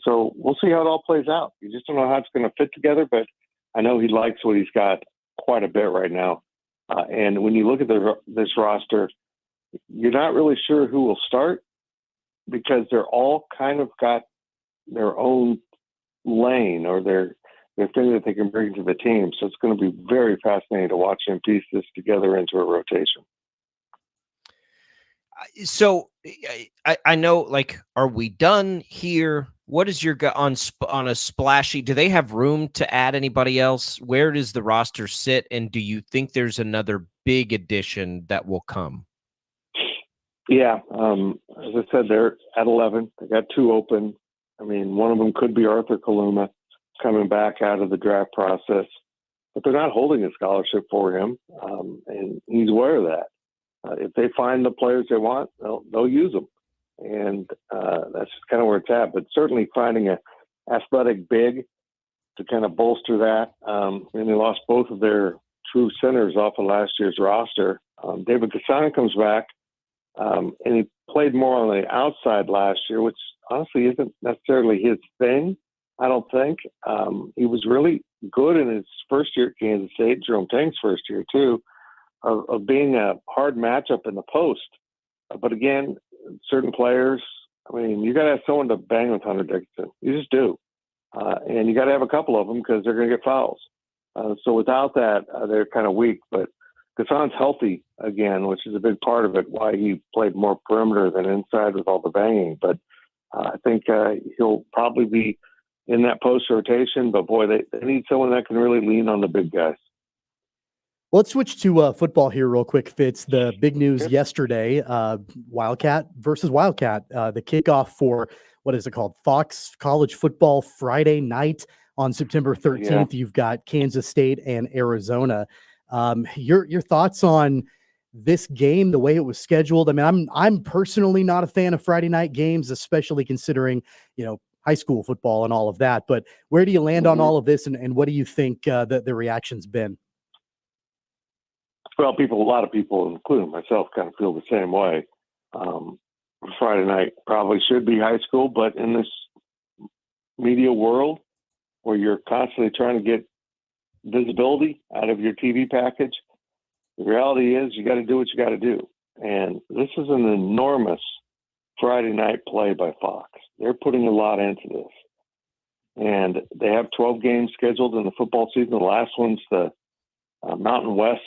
So we'll see how it all plays out. You just don't know how it's going to fit together, but I know he likes what he's got quite a bit right now. And when you look at this roster, you're not really sure who will start, because they're all kind of got their own lane or their thing that they can bring to the team. So it's going to be very fascinating to watch him piece this together into a rotation. So I know, like, are we done here? What is your on a splashy? Do they have room to add anybody else? Where does the roster sit? And do you think there's another big addition that will come? Yeah. As I said, they're at 11. They got 2 open. I mean, one of them could be Arthur Kaluma coming back out of the draft process, but they're not holding a scholarship for him. And he's aware of that. If they find the players they want, they'll use them. And that's just kind of where it's at. But certainly finding an athletic big to kind of bolster that. And they lost both of their true centers off of last year's roster. David Casson comes back, and he played more on the outside last year, which honestly isn't necessarily his thing, I don't think. He was really good in his first year at Kansas State, Jerome Tang's first year too, of being a hard matchup in the post. But again, certain players, I mean, you got to have someone to bang with Hunter Dickinson. You just do. And you got to have a couple of them, because they're going to get fouls. So without that, they're kind of weak. But Gasson's healthy again, which is a big part of it, why he played more perimeter than inside with all the banging. But I think he'll probably be in that post rotation. But boy, they need someone that can really lean on the big guys. Let's switch to football here real quick, Fitz. The big news yesterday, Wildcat versus Wildcat, the kickoff for, what is it called? Fox College Football Friday night on September 13th. Yeah. You've got Kansas State and Arizona. Your thoughts on this game, the way it was scheduled? I mean, I'm personally not a fan of Friday night games, especially considering, high school football and all of that. But where do you land on all of this, and what do you think the reaction's been? Well, a lot of people, including myself, kind of feel the same way. Friday night probably should be high school, but in this media world where you're constantly trying to get visibility out of your TV package, the reality is you got to do what you got to do. And this is an enormous Friday night play by Fox. They're putting a lot into this. And they have 12 games scheduled in the football season. The last one's the Mountain West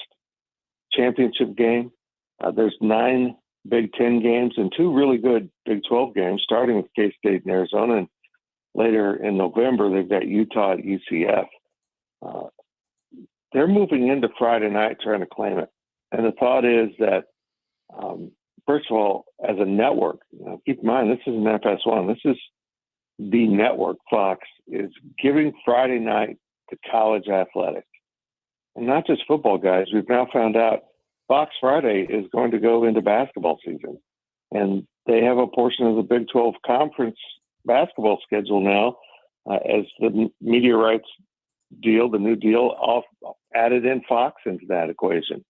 championship game. There's 9 Big Ten games and 2 really good Big 12 games, starting with K-State and Arizona. And later in November, they've got Utah at UCF. They're moving into Friday night trying to claim it. And the thought is that, first of all, as a network, keep in mind, this isn't FS1. This is the network. Fox is giving Friday night to college athletics. And not just football guys. We've now found out Fox Friday is going to go into basketball season. and they have a portion of the Big 12 conference basketball schedule now as the media rights deal, the new deal, added in Fox into that equation.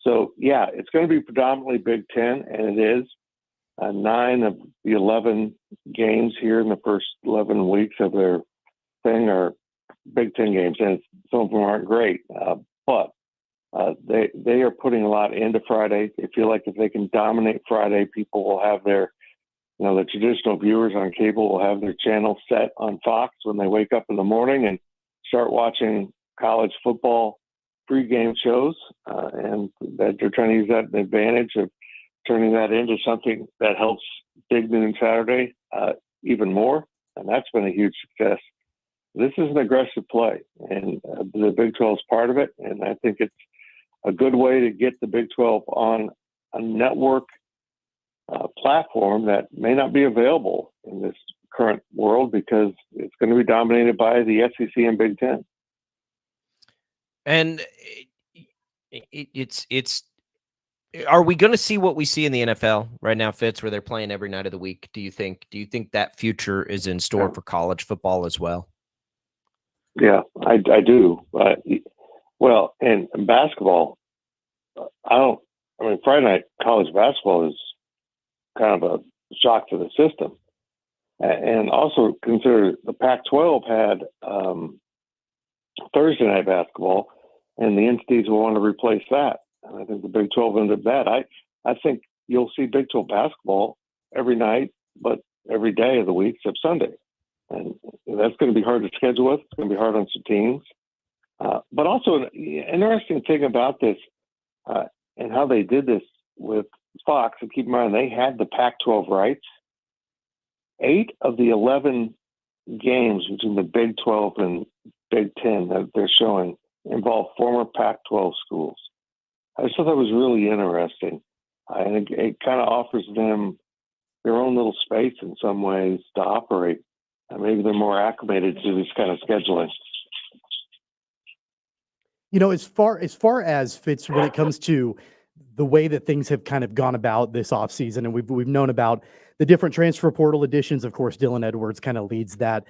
So, yeah, it's going to be predominantly Big 10, and it is. 9 of the 11 games here in the first 11 weeks of their thing are Big 10 games, and some of them aren't great. But they are putting a lot into Friday. They feel like if they can dominate Friday, people will have their, the traditional viewers on cable will have their channel set on Fox when they wake up in the morning and start watching college football pregame shows, and that they're trying to use that advantage of turning that into something that helps Big Noon Saturday even more, and that's been a huge success. This is an aggressive play, and the Big 12 is part of it, and I think it's a good way to get the Big 12 on a network platform that may not be available in this current world because it's going to be dominated by the SEC and Big 10. And it's are we going to see what we see in the NFL right now, Fitz, where they're playing every night of the week? Do you think that future is in store for college football as well? Yeah, I do. Well, and basketball, Friday night college basketball is kind of a shock to the system. And also consider the Pac-12 had Thursday night basketball, and the entities will want to replace that. And I think the Big 12 ended that. I think you'll see Big 12 basketball every night, but every day of the week except Sunday. And that's going to be hard to schedule with. It's going to be hard on some teams. But also an interesting thing about this and how they did this with Fox, and keep in mind they had the Pac-12 rights. 8 of the 11 games between the Big 12 and Big 10 that they're showing involve former Pac-12 schools. I just thought that was really interesting. And it kind of offers them their own little space in some ways to operate. Maybe they're more acclimated to this kind of scheduling. As far as Fitz, when it comes to the way that things have kind of gone about this offseason, and we've known about the different transfer portal additions. Of course, Dylan Edwards kind of leads that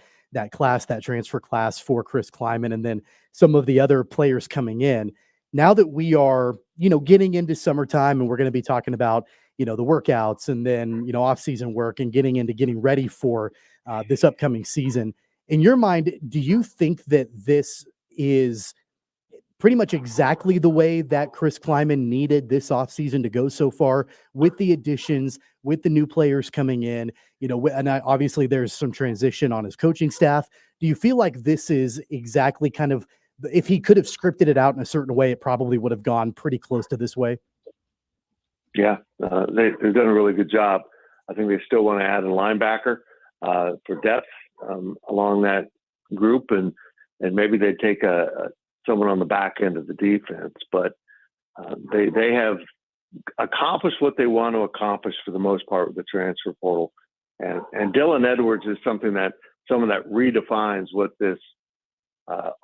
transfer class for Chris Kleiman, and then some of the other players coming in. Now that we are, getting into summertime, and we're going to be talking about, the workouts and then, off-season work and getting ready for this upcoming season. In your mind, do you think that this is pretty much exactly the way that Chris Kleiman needed this offseason to go so far, with the additions, with the new players coming in, and obviously there's some transition on his coaching staff. Do you feel like this is exactly kind of, if he could have scripted it out in a certain way, it probably would have gone pretty close to this way? Yeah, they've done a really good job. I think they still want to add a linebacker for depth along that group, and maybe they take someone on the back end of the defense. But they have accomplished what they want to accomplish for the most part with the transfer portal. And Dylan Edwards is someone that redefines what this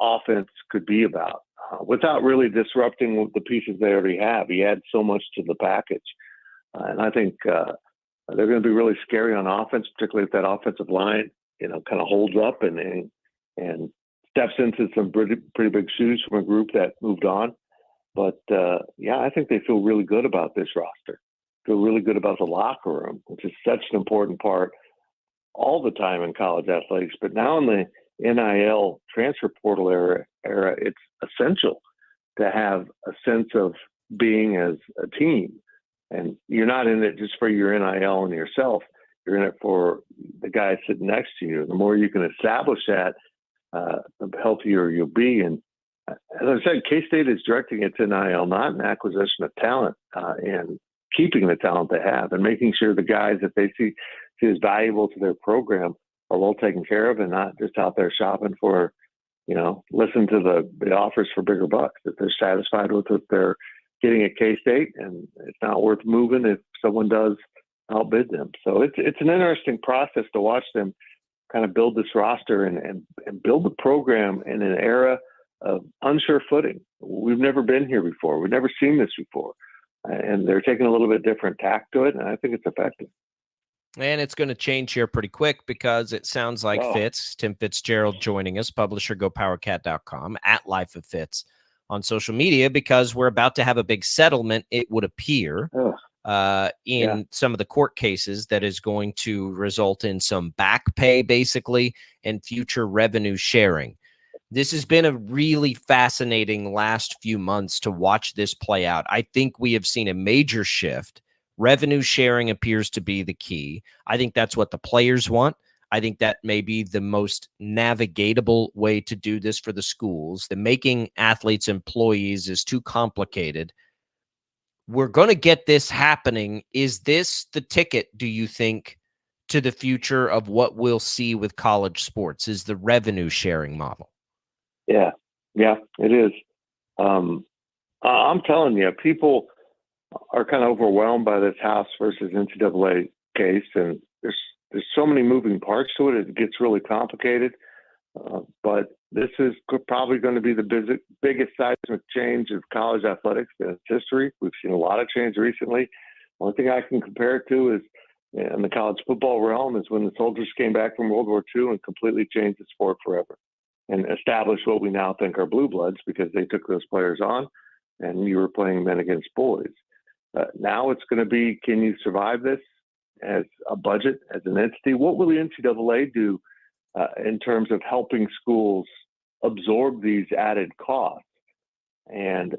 offense could be about without really disrupting the pieces they already have. He adds so much to the package. And I think they're going to be really scary on offense, particularly if that offensive line, kind of holds up and steps into some pretty big shoes from a group that moved on. But I think they feel really good about this roster. Feel really good about the locker room, which is such an important part all the time in college athletics. But now in the NIL transfer portal era, it's essential to have a sense of being as a team. And you're not in it just for your NIL and yourself. You're in it for the guy sitting next to you. The more you can establish that, the healthier you'll be. And as I said, K-State is directing its NIL, not an acquisition of talent, and keeping the talent they have and making sure the guys that they see as valuable to their program are well taken care of and not just out there shopping for, listen to the offers for bigger bucks, that they're satisfied with what they're getting at K-State, and it's not worth moving if someone does outbid them. So it's an interesting process to watch them kind of build this roster and build the program in an era of unsure footing. We've never been here before. We've never seen this before. and they're taking a little bit different tack to it, and I think it's effective. And it's going to change here pretty quick because it sounds like Tim Fitzgerald joining us, publisher GoPowerCat.com, at Life of Fitz on social media, because we're about to have a big settlement, it would appear, in some of the court cases that is going to result in some back pay, basically, and future revenue sharing. This has been a really fascinating last few months to watch this play out. I think we have seen a major shift. Revenue sharing appears to be the key. I think that's what the players want. I think that may be the most navigatable way to do this for the schools. The making athletes employees is too complicated. We're going to get this happening. Is this the ticket, do you think, to the future of what we'll see with college sports, is the revenue sharing model? Yeah, it is. I'm telling you, people are kind of overwhelmed by this House versus NCAA case, and there's so many moving parts to it. It gets really complicated, but this is probably going to be the biggest seismic change of college athletics in its history. We've seen a lot of change recently. One thing I can compare it to is in the college football realm is when the soldiers came back from World War II and completely changed the sport forever and established what we now think are blue bloods because they took those players on and you were playing men against boys. Now it's going to be, can you survive this as a budget, as an entity? What will the NCAA do in terms of helping schools absorb these added costs? And,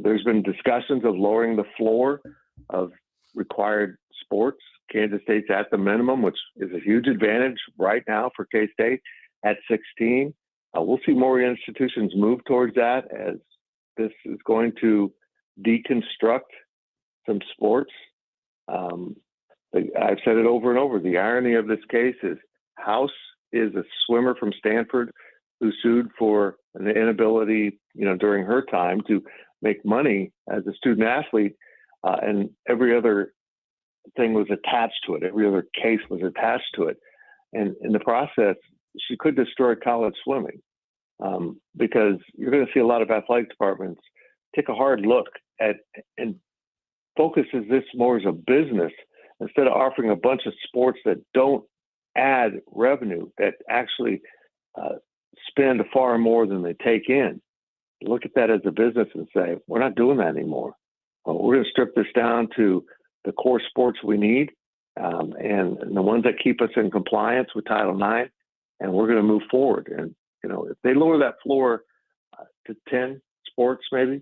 there's been discussions of lowering the floor of required sports. Kansas State's at the minimum, which is a huge advantage right now for K-State at 16. We'll see more institutions move towards that as this is going to deconstruct some sports. I've said it over and over. The irony of this case is House is a swimmer from Stanford who sued for an inability, during her time to make money as a student athlete, and every other thing was attached to it. Every other case was attached to it. And in the process, she could destroy college swimming because you're going to see a lot of athletic departments take a hard look at and focuses this more as a business instead of offering a bunch of sports that don't add revenue, that actually spend far more than they take in. Look at that as a business and say, we're not doing that anymore. We're going to strip this down to the core sports we need and the ones that keep us in compliance with Title IX, and we're going to move forward. And, if they lower that floor to 10 sports maybe,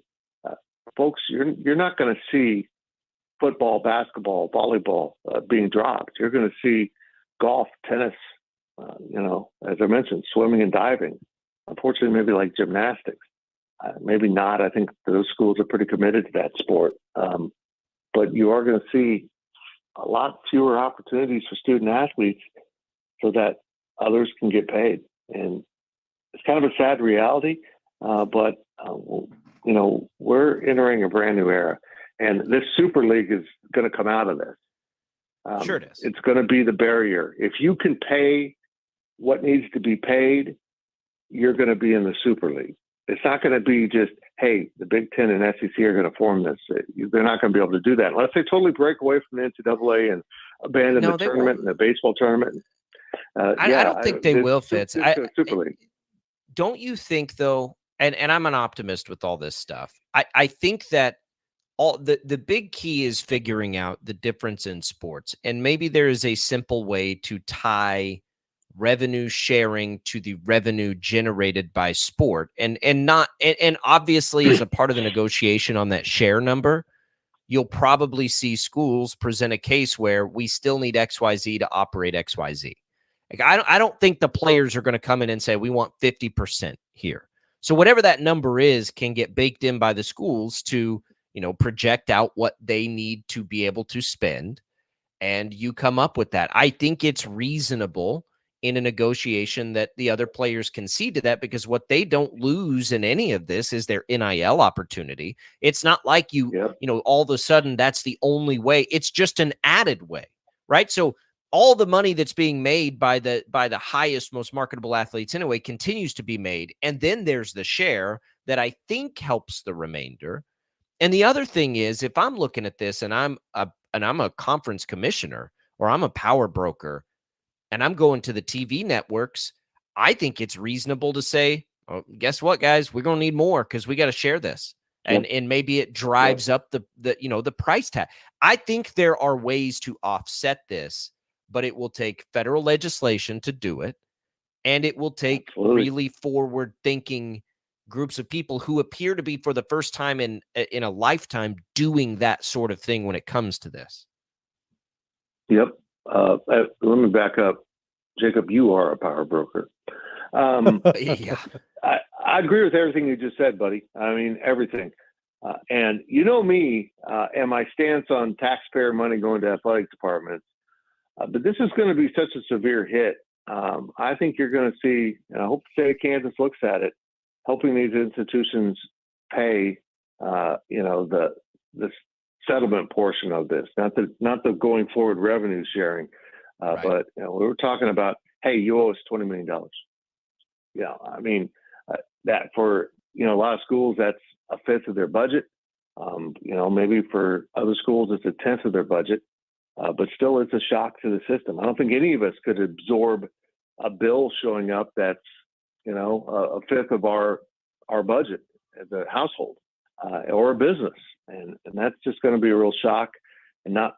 folks, you're not going to see football, basketball, volleyball being dropped. You're going to see golf, tennis, as I mentioned, swimming and diving. Unfortunately, maybe like gymnastics. Maybe not. I think those schools are pretty committed to that sport. But you are going to see a lot fewer opportunities for student athletes so that others can get paid. And it's kind of a sad reality, but we're entering a brand new era. And this Super League is going to come out of this. Sure it is. It's going to be the barrier. If you can pay what needs to be paid, you're going to be in the Super League. It's not going to be just, hey, the Big Ten and SEC are going to form this. They're not going to be able to do that unless they totally break away from the NCAA and abandon the tournament and the baseball tournament. I don't think they will, Fitz. Super League. Don't you think, though, and I'm an optimist with all this stuff, I think that the big key is figuring out the difference in sports. And maybe there is a simple way to tie revenue sharing to the revenue generated by sport, and obviously as a part of the negotiation on that share number, you'll probably see schools present a case where we still need XYZ to operate XYZ. Like, I don't think the players are going to come in and say we want 50% here. So whatever that number is can get baked in by the schools to project out what they need to be able to spend, and you come up with that. I think it's reasonable in a negotiation that the other players concede to that, because what they don't lose in any of this is their NIL opportunity. It's not like all of a sudden that's the only way. It's just an added way, right? So all the money that's being made by the highest, most marketable athletes anyway continues to be made. And then there's the share that I think helps the remainder. And the other thing is, if I'm looking at this and I'm a conference commissioner or I'm a power broker and I'm going to the TV networks, I think it's reasonable to say, oh, guess what, guys? We're going to need more because we got to share this. And maybe it drives up the price tag. I think there are ways to offset this, but it will take federal legislation to do it. And it will take really forward thinking groups of people who appear to be for the first time in a lifetime doing that sort of thing when it comes to this. Yep. Let me back up. Jacob, you are a power broker. Yeah. I agree with everything you just said, buddy. I mean, everything. And you know me and my stance on taxpayer money going to athletic departments. But this is going to be such a severe hit. I think you're going to see, and I hope the state of Kansas looks at it, helping these institutions pay, the settlement portion of this, not the going forward revenue sharing, Right. but we were talking about, hey, you owe us $20 million. Yeah, I mean that for a lot of schools that's a fifth of their budget. Maybe for other schools it's a tenth of their budget, but still it's a shock to the system. I don't think any of us could absorb a bill showing up that's a fifth of our budget as a household or a business, and that's just going to be a real shock. And not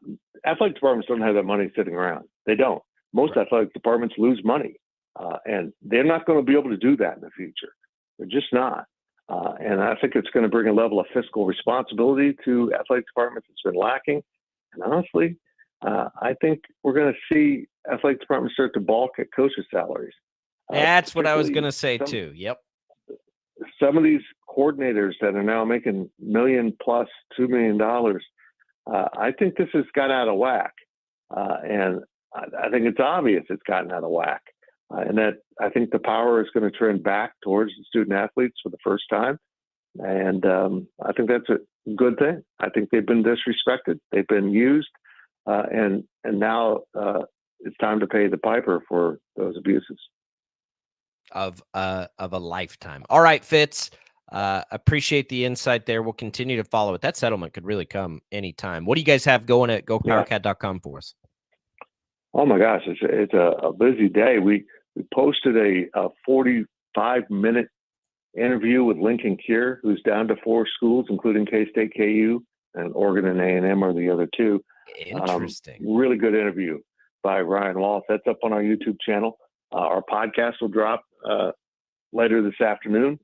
athletic departments don't have that money sitting around. They don't. Most athletic departments lose money, and they're not going to be able to do that in the future. They're just not. And I think it's going to bring a level of fiscal responsibility to athletic departments that's been lacking. And honestly, I think we're going to see athletic departments start to balk at coaches' salaries. That's what I was going to say too. Yep. Some of these coordinators that are now making $1 million plus $2 million, I think this has got out of whack. And I think it's obvious it's gotten out of whack. And that I think the power is going to trend back towards the student athletes for the first time. And I think that's a good thing. I think they've been disrespected. They've been used. And now it's time to pay the piper for those abuses. Of a lifetime. All right, Fitz. Appreciate the insight there. We'll continue to follow it. That settlement could really come anytime. What do you guys have going at gopowercat.com for us? Oh my gosh, it's a busy day. We posted a 45-minute interview with Lincoln Cure, who's down to 4 schools, including K-State, KU, and Oregon and A&M are the other 2. Interesting. Really good interview by Ryan Walsh. That's up on our YouTube channel. Our podcast will drop later this afternoon.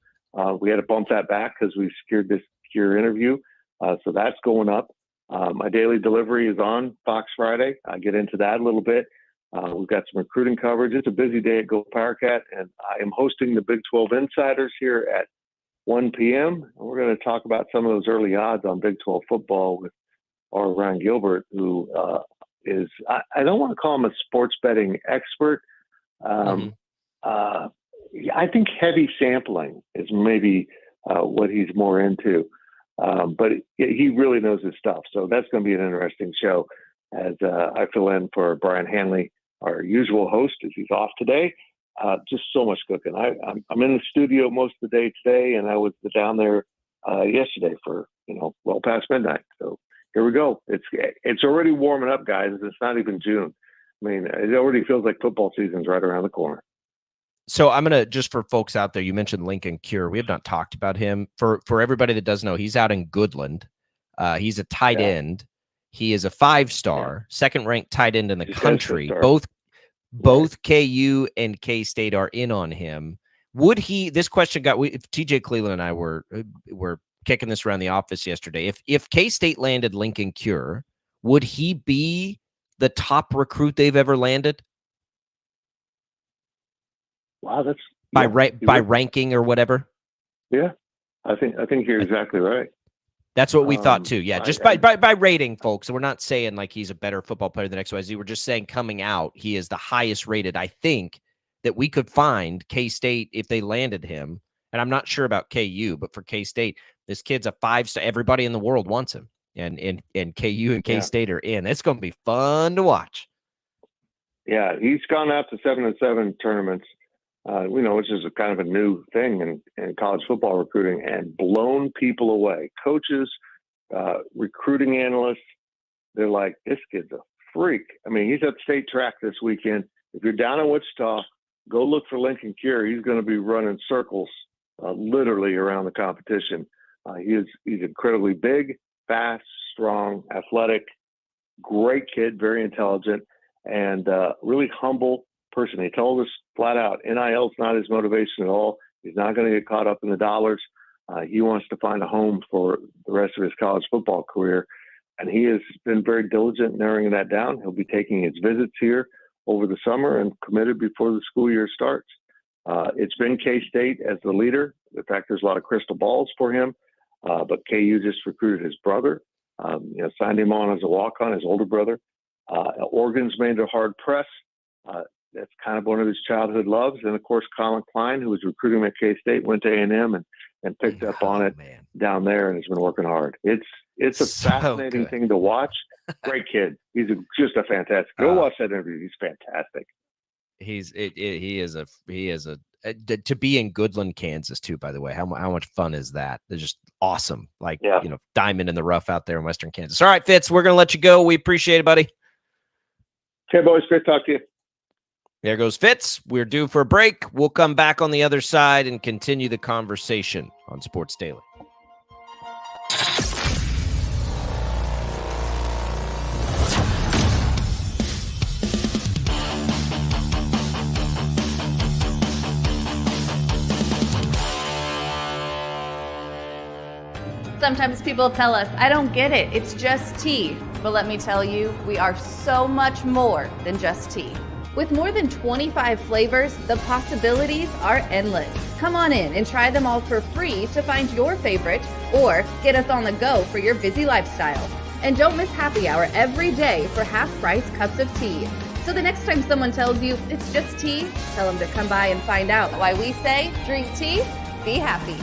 We had to bump that back because we secured this Cure interview. So that's going up. My daily delivery is on Fox Friday. I get into that a little bit. We've got some recruiting coverage. It's a busy day at Go Powercat, and I am hosting the Big 12 Insiders here at 1 p.m. And we're going to talk about some of those early odds on Big 12 football with our Ryan Gilbert, who is, I don't want to call him a sports betting expert. I think heavy sampling is maybe what he's more into. But he really knows his stuff. So that's going to be an interesting show as I fill in for Brian Hanley, our usual host, as he's off today. Just so much cooking. I'm in the studio most of the day today, and I was down there yesterday for, well past midnight. So here we go. It's already warming up, guys. It's not even June. I mean, it already feels like football season's right around the corner. So I'm going to, just for folks out there, you mentioned Lincoln Cure. We have not talked about him. For everybody that doesn't know, he's out in Goodland. He's a tight end. He is a 5-star, second-ranked tight end in the country. Both KU and K-State are in on him. Would he, this question got, TJ Cleveland and I were kicking this around the office yesterday. If K-State landed Lincoln Cure, would he be the top recruit they've ever landed? Wow, that's by ranking or whatever. Yeah, I think you're exactly right. That's what we thought too. Yeah, just by rating, folks. We're not saying like he's a better football player than XYZ. We're just saying coming out, he is the highest rated. I think that we could find K-State if they landed him. And I'm not sure about KU, but for K-State, this kid's a 5-star. Everybody in the world wants him, and KU and K-State are in. It's going to be fun to watch. Yeah, he's gone out to 7-7 tournaments. Which is a kind of a new thing in college football recruiting, and blown people away. Coaches recruiting analysts, they're like, this kid's a freak. I mean, he's at state track this weekend. If you're down in Wichita, go look for Lincoln Curie. He's going to be running circles literally around the competition. He's incredibly big, fast, strong, athletic, great kid, very intelligent, and really humble person. He told us flat out, NIL's not his motivation at all. He's not going to get caught up in the dollars. He wants to find a home for the rest of his college football career. And he has been very diligent in narrowing that down. He'll be taking his visits here over the summer and committed before the school year starts. It's been K-State as the leader. In fact, there's a lot of crystal balls for him. But KU just recruited his brother, signed him on as a walk-on, his older brother. Oregon's made a hard press. That's kind of one of his childhood loves. And, of course, Colin Klein, who was recruiting at K-State, went to A&M and picked up on it down there and has been working hard. It's a fascinating thing to watch. Great kid. He's just a fantastic. Go watch that interview. He's fantastic. He is to be in Goodland, Kansas too, by the way. How much fun is that? They're just awesome. Like, diamond in the rough out there in Western Kansas. All right, Fitz, we're going to let you go. We appreciate it, buddy. Okay, boys. Great to talk to you. There goes Fitz. We're due for a break. We'll come back on the other side and continue the conversation on Sports Daily. Sometimes people tell us, I don't get it, it's just tea. But let me tell you, we are so much more than just tea. With more than 25 flavors, the possibilities are endless. Come on in and try them all for free to find your favorite or get us on the go for your busy lifestyle. And don't miss happy hour every day for half-price cups of tea. So the next time someone tells you it's just tea, tell them to come by and find out why we say drink tea, be happy.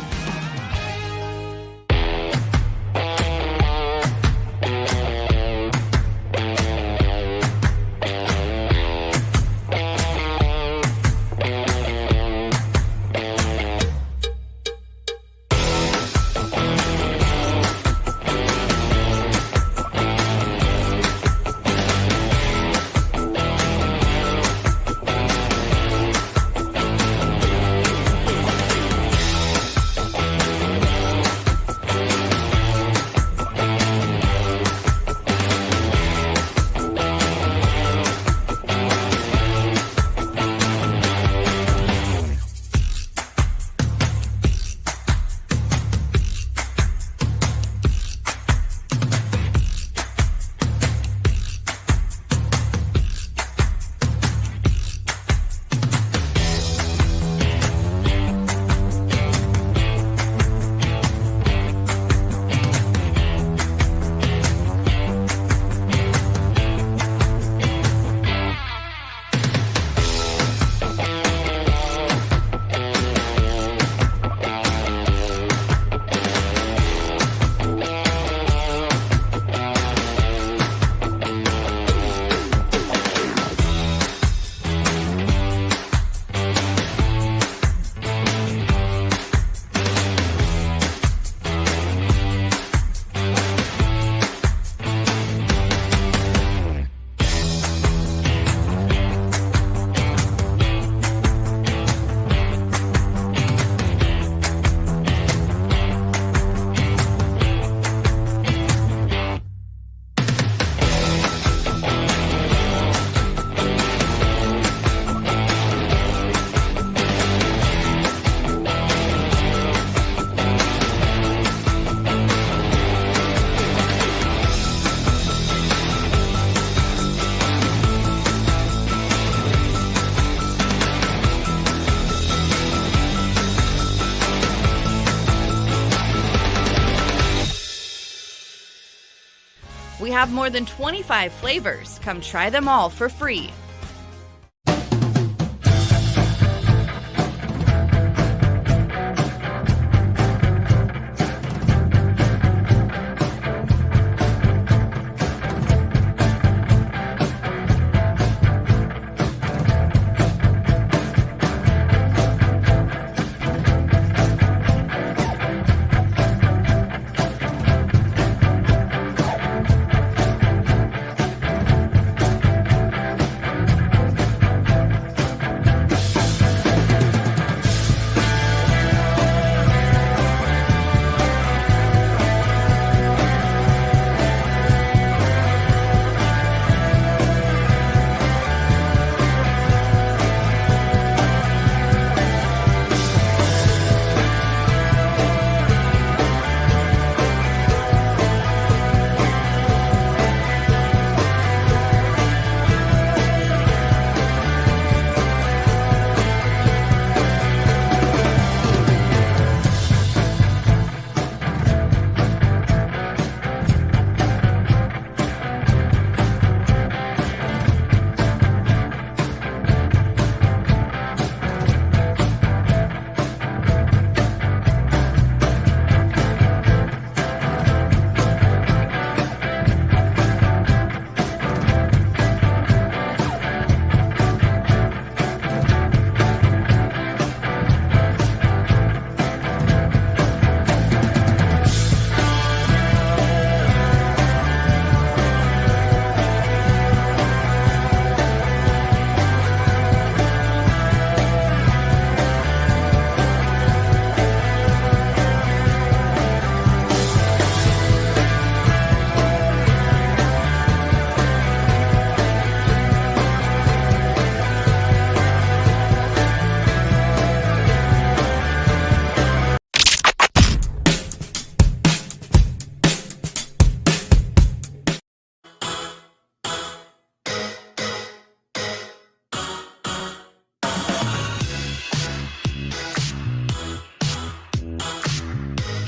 We have more than 25 flavors. Come try them all for free.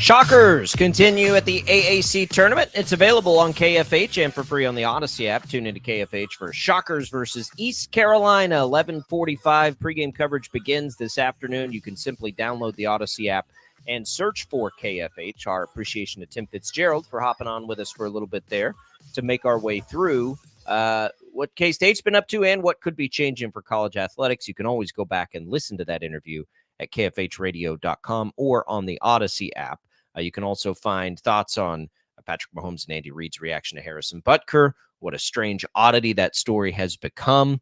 Shockers continue at the AAC tournament. It's available on KFH and for free on the Odyssey app. Tune into KFH for Shockers versus East Carolina. 11:45 pregame coverage begins this afternoon. You can simply download the Odyssey app and search for KFH. Our appreciation to Tim Fitzgerald for hopping on with us for a little bit there to make our way through what K-State's been up to and what could be changing for college athletics. You can always go back and listen to that interview at kfhradio.com or on the Odyssey app. You can also find thoughts on Patrick Mahomes and Andy Reid's reaction to Harrison Butker. What a strange oddity that story has become.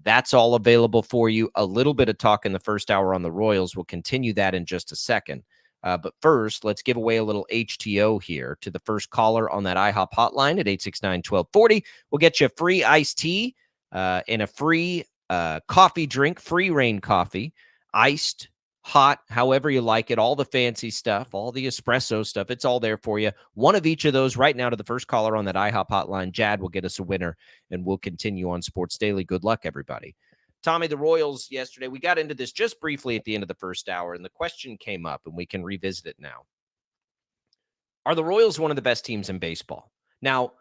That's all available for you. A little bit of talk in the first hour on the Royals. We'll continue that in just a second. But first, let's give away a little HTO here to the first caller on that IHOP hotline at 869-1240. We'll get you a free iced tea and a free coffee drink, free rain coffee, iced, hot, however you like it, all the fancy stuff, all the espresso stuff. It's all there for you. One of each of those right now to the first caller on that IHOP hotline. Jad will get us a winner, and we'll continue on Sports Daily. Good luck, everybody. Tommy, the Royals yesterday, we got into this just briefly at the end of the first hour, and the question came up, and we can revisit it now. Are the Royals one of the best teams in baseball? Now,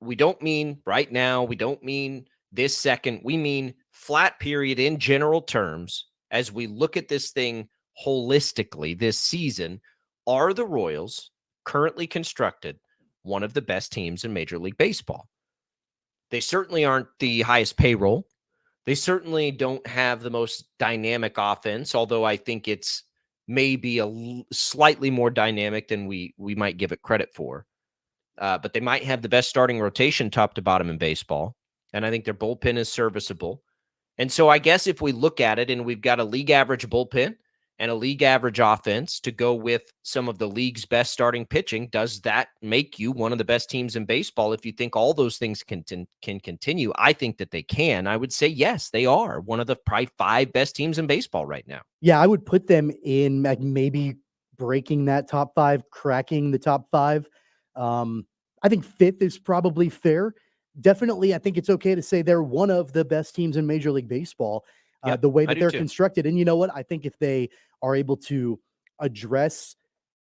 we don't mean right now. We don't mean this second. We mean flat period in general terms. As we look at this thing holistically this season, are the Royals currently constructed one of the best teams in Major League Baseball? They certainly aren't the highest payroll. They certainly don't have the most dynamic offense, although I think it's maybe slightly more dynamic than we might give it credit for. But they might have the best starting rotation top to bottom in baseball, and I think their bullpen is serviceable. And so I guess if we look at it and we've got a league average bullpen and a league average offense to go with some of the league's best starting pitching, does that make you one of the best teams in baseball? If you think all those things can continue, I think that they can. I would say, yes, they are one of the probably 5 best teams in baseball right now. Yeah, I would put them in like maybe breaking that top 5, cracking the top 5. I think 5th is probably fair. Definitely, I think it's okay to say they're one of the best teams in Major League Baseball, the way that they're constructed. And you know what? I think if they are able to address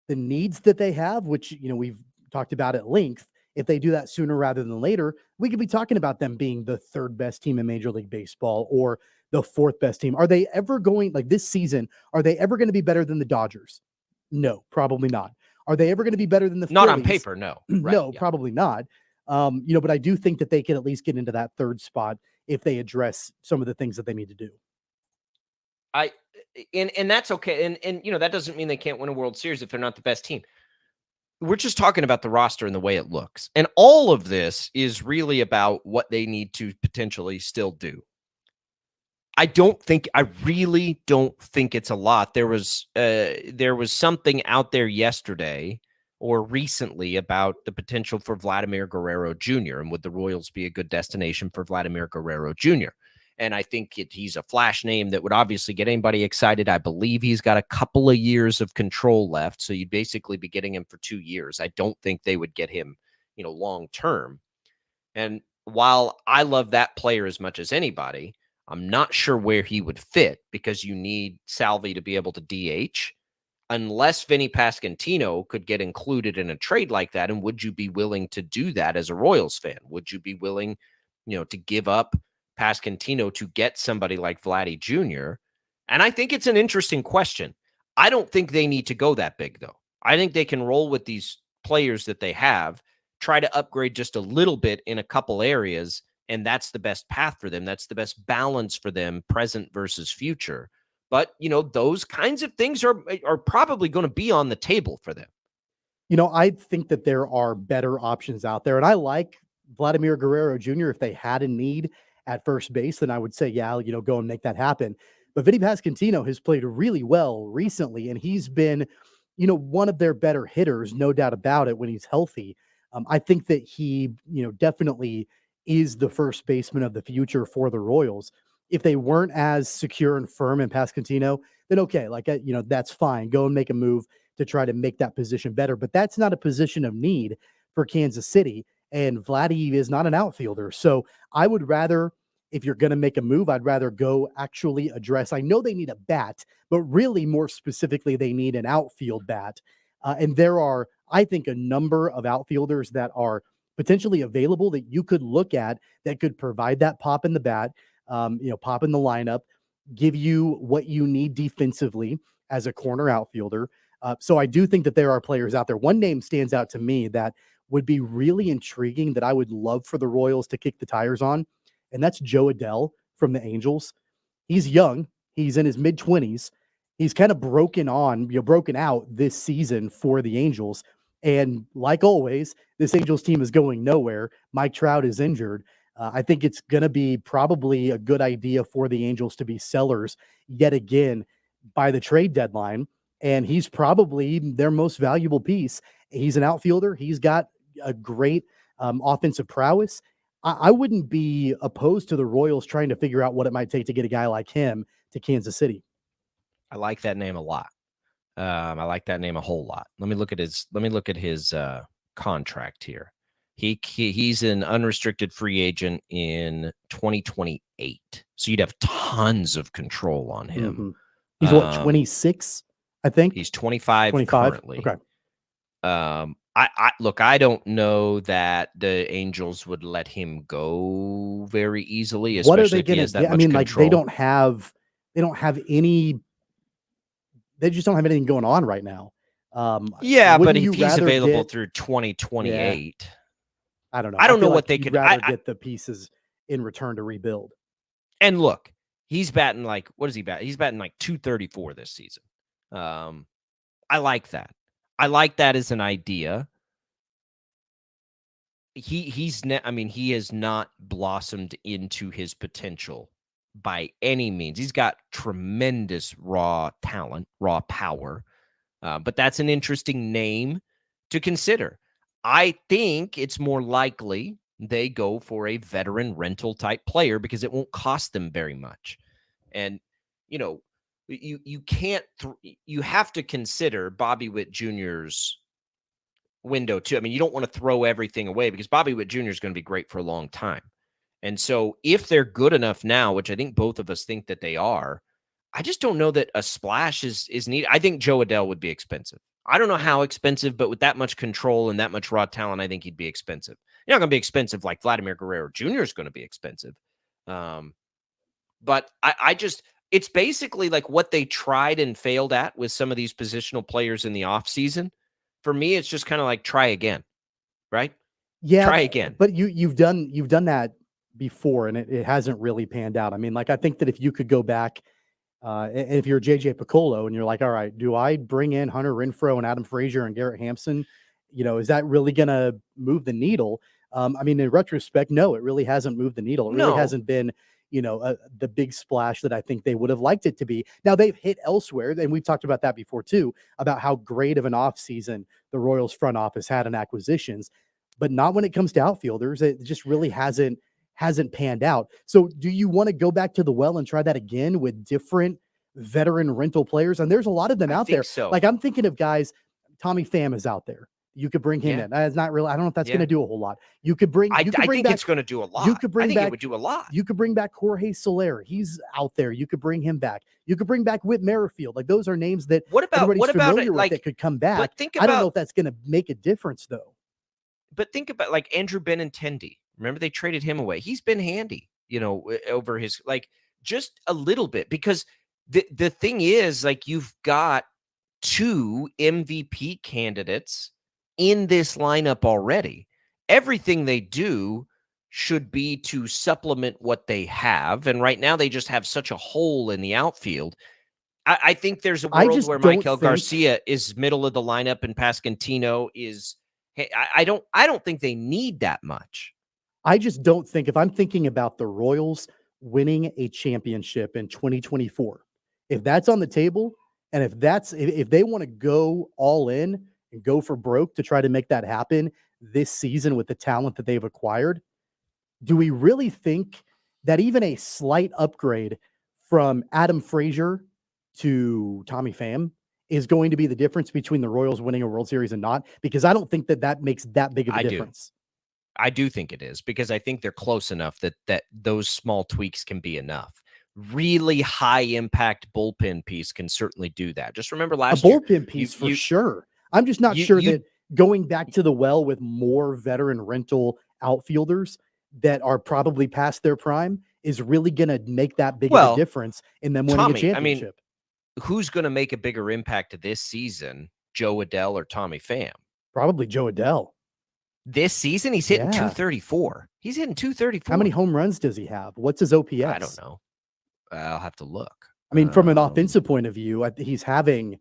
the needs that they have, which, you know, we've talked about at length, if they do that sooner rather than later, we could be talking about them being the 3rd best team in Major League Baseball or the 4th best team. Are they ever going, like this season, are they ever going to be better than the Dodgers? No, probably not. Are they ever going to be better than the Not Phillies? on paper, no. Right, no, probably not. But I do think that they can at least get into that 3rd spot if they address some of the things that they need to do. And that's okay. And that doesn't mean they can't win a World Series if they're not the best team. We're just talking about the roster and the way it looks. And all of this is really about what they need to potentially still do. I really don't think it's a lot. There was something out there yesterday or recently about the potential for Vladimir Guerrero Jr. and would the Royals be a good destination for Vladimir Guerrero Jr.? And I think he's a flash name that would obviously get anybody excited. I believe he's got a couple of years of control left, so you'd basically be getting him for 2 years. I don't think they would get him, long term. And while I love that player as much as anybody, I'm not sure where he would fit because you need Salvi to be able to DH. Unless Vinny Pasquantino could get included in a trade like that, and would you be willing to do that as a Royals fan? Would you be willing, to give up Pasquantino to get somebody like Vladdy Jr.? And I think it's an interesting question. I don't think they need to go that big, though. I think they can roll with these players that they have, try to upgrade just a little bit in a couple areas, and that's the best path for them. That's the best balance for them, present versus future. But, those kinds of things are probably going to be on the table for them. I think that there are better options out there. And I like Vladimir Guerrero Jr. If they had a need at first base, then I would say, yeah, go and make that happen. But Vinny Pasquantino has played really well recently, and he's been, one of their better hitters, no doubt about it, when he's healthy. I think that he, definitely is the first baseman of the future for the Royals. If they weren't as secure and firm in Pasquantino, then okay, that's fine. Go and make a move to try to make that position better. But that's not a position of need for Kansas City. And Vladdy is not an outfielder. So I would rather if you're going to make a move, I'd rather go actually address. I know they need a bat, but really more specifically, they need an outfield bat. And there are, I think, a number of outfielders that are potentially available that you could look at that could provide that pop in the bat, pop in the lineup, give you what you need defensively as a corner outfielder. So I do think that there are players out there. One name stands out to me that would be really intriguing that I would love for the Royals to kick the tires on, and that's Joe Adell from the Angels. He's young. He's in his mid-20s. He's kind of broken out this season for the Angels. And like always, this Angels team is going nowhere. Mike Trout is injured. I think it's going to be probably a good idea for the Angels to be sellers yet again by the trade deadline. And he's probably their most valuable piece. He's an outfielder. He's got a great offensive prowess. I wouldn't be opposed to the Royals trying to figure out what it might take to get a guy like him to Kansas City. I like that name a lot. I like that name a whole lot. Let me look at his contract here. He's an unrestricted free agent in 2028. So you'd have tons of control on him. Mm-hmm. He's what, 26, I think? He's 25 currently. Okay. I don't know that the Angels would let him go very easily, especially what are they if he has that much I mean, control. Like they don't have anything going on right now. Yeah, but if he's available through 2028, yeah, I don't know. I don't know what they could rather get the pieces in return to rebuild. And look, he's batting like, what is he batting? He's batting like 234 this season. I like that. I like that as an idea. He has not blossomed into his potential by any means. He's got tremendous raw talent, raw power. But that's an interesting name to consider. I think it's more likely they go for a veteran rental type player because it won't cost them very much. And, you can't, you have to consider Bobby Witt Jr.'s window too. I mean, you don't want to throw everything away because Bobby Witt Jr. is going to be great for a long time. And so if they're good enough now, which I think both of us think that they are, I just don't know that a splash is needed. I think Joe Adell would be expensive. I don't know how expensive, but with that much control and that much raw talent, I think he'd be expensive. You're not going to be expensive like Vladimir Guerrero Jr. is going to be expensive. But it's basically like what they tried and failed at with some of these positional players in the offseason. For me, it's just kind of like try again, right? Yeah, try again. But you've done that before, and it hasn't really panned out. I mean, like I think that if you could go back, and if you're JJ Piccolo and you're like, all right, do I bring in Hunter Renfroe and Adam Frazier and Garrett Hampson? Is that really going to move the needle? I mean, in retrospect, no, it really hasn't moved the needle. It really hasn't been, the big splash that I think they would have liked it to be. Now they've hit elsewhere, and we've talked about that before too, about how great of an offseason the Royals front office had in acquisitions, but not when it comes to outfielders. It just really hasn't panned out. So do you want to go back to the well and try that again with different veteran rental players? And there's a lot of them out there. So. Like I'm thinking of guys, Tommy Pham is out there. You could bring him in. That's not really, I don't know if that's going to do a whole lot. You could bring, I think it's going to do a lot. It would do a lot. You could bring back Jorge Soler. He's out there. You could bring him back. You could bring back Whit Merrifield. Like those are names that everybody's familiar with that could come back. I don't know if that's going to make a difference though. But think about like Andrew Benintendi. Remember they traded him away. He's been handy, over his, like just a little bit, because the thing is, like, you've got 2 MVP candidates in this lineup already. Everything they do should be to supplement what they have. And right now they just have such a hole in the outfield. I think there's a world where Michael Garcia is middle of the lineup and Pasquantino is, I don't think they need that much. I just don't think, if I'm thinking about the Royals winning a championship in 2024, if that's on the table, and if they want to go all in and go for broke to try to make that happen this season with the talent that they've acquired, do we really think that even a slight upgrade from Adam Frazier to Tommy Pham is going to be the difference between the Royals winning a World Series and not? Because I don't think that makes that big of a difference. I do think it is, because I think they're close enough that those small tweaks can be enough. Really high impact bullpen piece can certainly do that. Just remember last year. A bullpen piece for sure. I'm just not sure that going back to the well with more veteran rental outfielders that are probably past their prime is really going to make that big of a difference in them winning a championship. Who's going to make a bigger impact this season, Joe Adell or Tommy Pham? Probably Joe Adell. This season, he's hitting 234. He's hitting 234. How many home runs does he have? What's his OPS? I don't know. I'll have to look. I mean, from an offensive point of view, he's having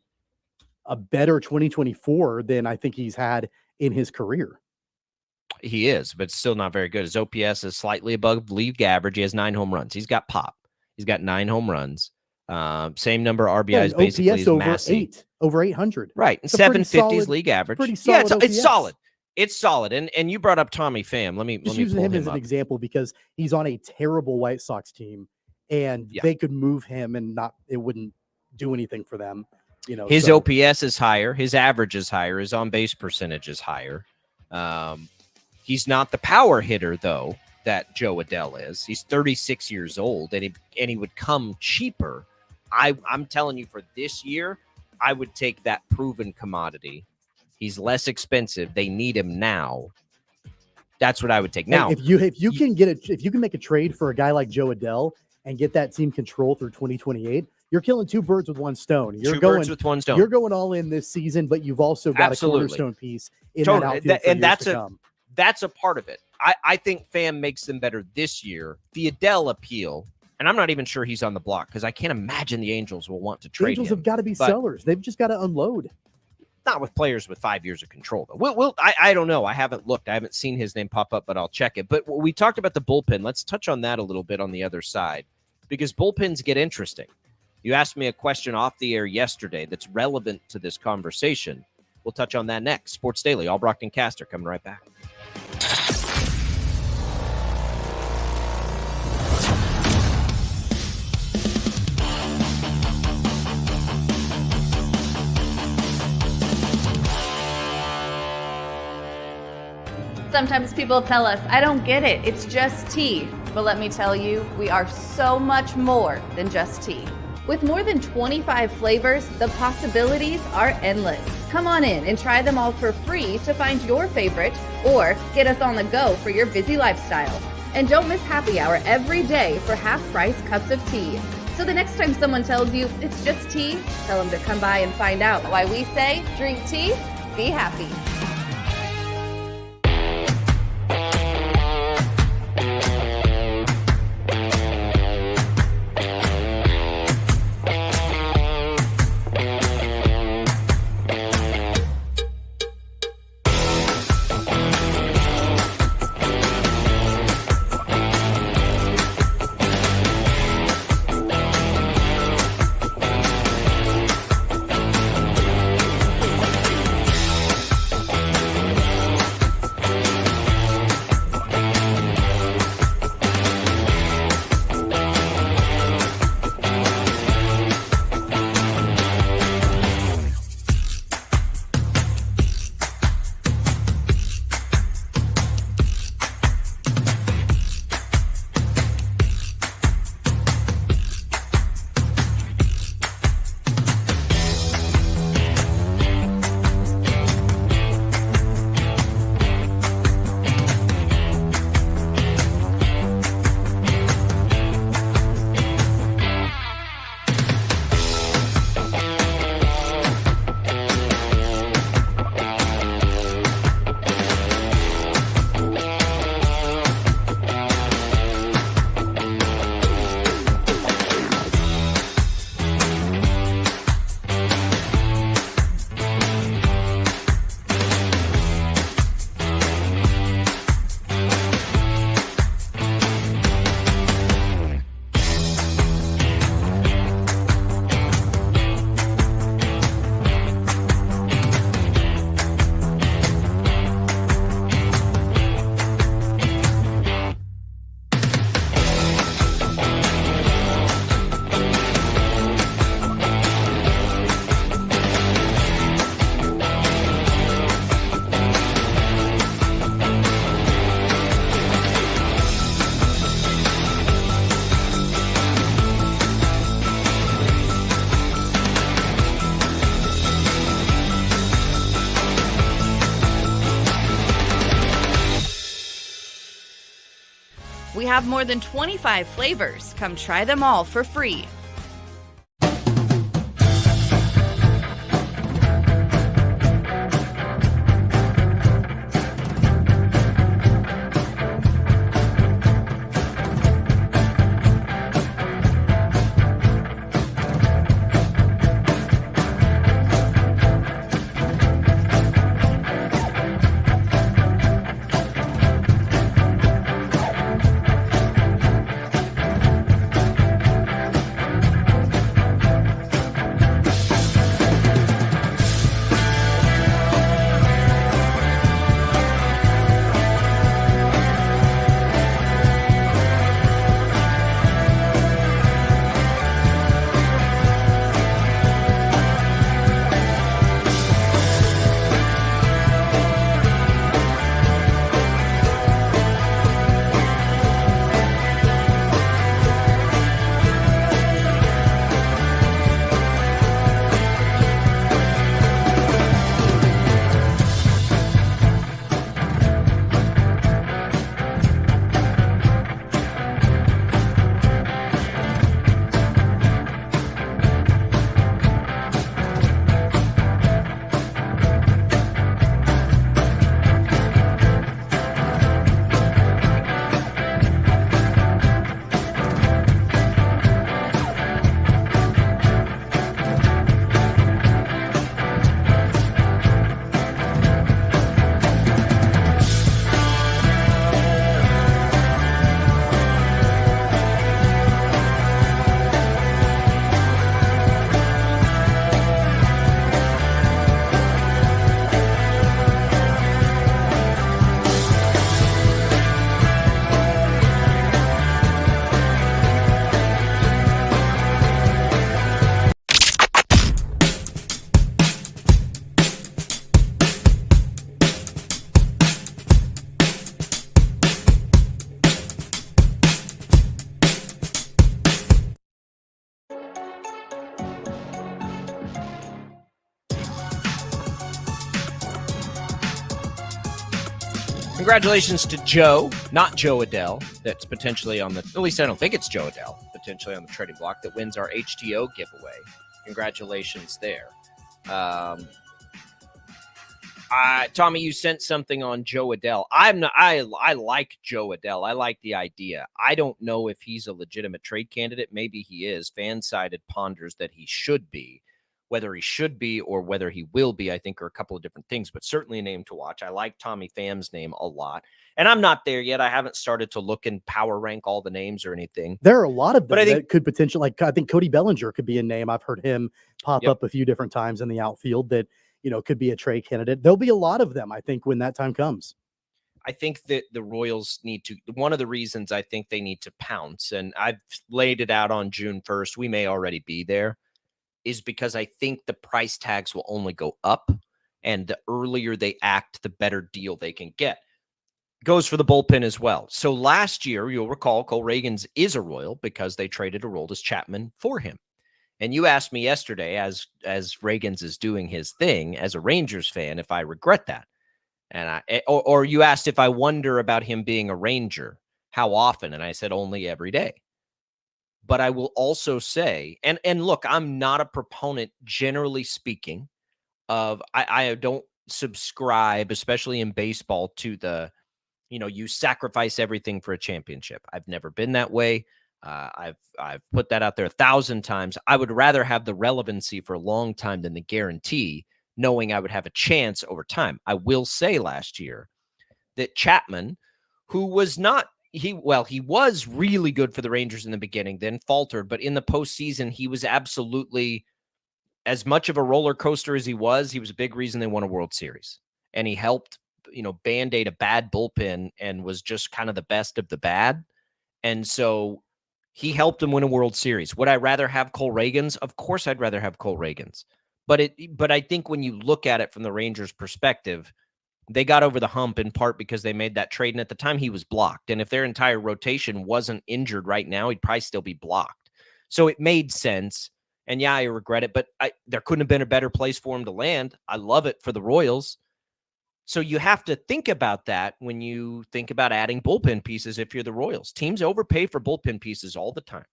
a better 2024 than I think he's had in his career. He is, but still not very good. His OPS is slightly above league average. He has 9 home runs. He's got pop. He's got 9 home runs. Same number of RBIs basically OPS as over Massey. over 800. Right. And 750s league average. Pretty solid. Yeah, it's solid. It's solid. And you brought up Tommy Pham. Let me using him as up. an example because he's on a terrible White Sox team and they could move him and it wouldn't do anything for them. You know, his OPS is higher, his average is higher, his on-base percentage is higher. He's not the power hitter though that Joe Adell is. He's 36 years old and he would come cheaper. I'm telling you, for this year, I would take that proven commodity. He's less expensive. They need him now. That's what I would take. Now, if you can make a trade for a guy like Joe Adell and get that team control through 2028, you're killing 2 birds with 1 stone. You're birds with 1 stone. You're going all in this season, but you've also got a cornerstone piece in that outfield for years to come. That's a part of it. I think Pham makes them better this year. The Adell appeal, and I'm not even sure he's on the block because I can't imagine the Angels will want to trade Angels him. have got to be sellers. They've just got to unload. Not with players with 5 years of control, though. I don't know. I haven't looked. I haven't seen his name pop up, but I'll check it. But we talked about the bullpen. Let's touch on that a little bit on the other side because bullpens get interesting. You asked me a question off the air yesterday that's relevant to this conversation. We'll touch on that next. Sports Daily, Albracht and Castor coming right back. Sometimes people tell us, I don't get it, it's just tea. But let me tell you, we are so much more than just tea. With more than 25 flavors, the possibilities are endless. Come on in and try them all for free to find your favorite or get us on the go for your busy lifestyle. And don't miss happy hour every day for half-price cups of tea. So the next time someone tells you it's just tea, tell them to come by and find out why we say drink tea, be happy. We have more than 25 flavors. Come try them all for free. Congratulations to Joe, not Joe Adele, that's potentially on the, at least I don't think it's Joe Adele, potentially on the trading block that wins our HTO giveaway. Congratulations there. Tommy, you sent something on Joe Adele. I like Joe Adele. I like the idea. I don't know if he's a legitimate trade candidate. Maybe he is. Fansided ponders that he should be. Whether he should be or whether he will be, I think, are a couple of different things, but certainly a name to watch. I like Tommy Pham's name a lot. And I'm not there yet. I haven't started to look and power rank all the names or anything. There are a lot of them but I think, that could potentially, like, I think Cody Bellinger could be a name. I've heard him pop up a few different times in the outfield that, you know, could be a trade candidate. There'll be a lot of them, I think, when that time comes. I think that the Royals need to, one of the reasons I think they need to pounce, and I've laid it out on June 1st, we may already be there, is because I think the price tags will only go up, and the earlier they act, the better deal they can get. Goes for the bullpen as well. So last year, you'll recall, Cole Reagans is a Royal because they traded Aroldis Chapman for him. And you asked me yesterday, as Reagans is doing his thing as a Rangers fan, if I regret that. And or you asked if I wonder about him being a Ranger, how often? And I said only every day. But I will also say, and look, I'm not a proponent, generally speaking, of I don't subscribe, especially in baseball, to the, you know, you sacrifice everything for a championship. I've never been that way. I've put that out there 1,000 times. I would rather have the relevancy for a long time than the guarantee, knowing I would have a chance over time. I will say last year that Chapman, who was not, he was really good for the Rangers in the beginning, then faltered. But in the postseason, he was absolutely, as much of a roller coaster as he was a big reason they won a World Series. And he helped, you know, band-aid a bad bullpen and was just kind of the best of the bad. And so he helped them win a World Series. Would I rather have Cole Reagans? Of course I'd rather have Cole Reagans. But I think when you look at it from the Rangers' perspective, they got over the hump in part because they made that trade. And at the time, he was blocked. And if their entire rotation wasn't injured right now, he'd probably still be blocked. So it made sense. And yeah, I regret it. But there couldn't have been a better place for him to land. I love it for the Royals. So you have to think about that when you think about adding bullpen pieces if you're the Royals. Teams overpay for bullpen pieces all the time.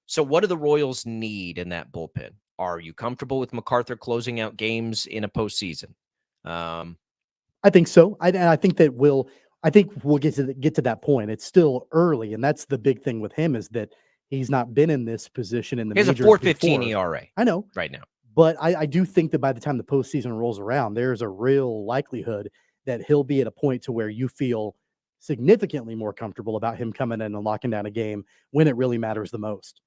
So what do the Royals need in that bullpen? Are you comfortable with MacArthur closing out games in a postseason? I think so. I think we'll get to that point. It's still early, and that's the big thing with him is that he's not been in this position in the majors. He has a 4.15 before. ERA. I know right now. But I do think that by the time the postseason rolls around, there's a real likelihood that he'll be at a point to where you feel significantly more comfortable about him coming in and locking down a game when it really matters the most.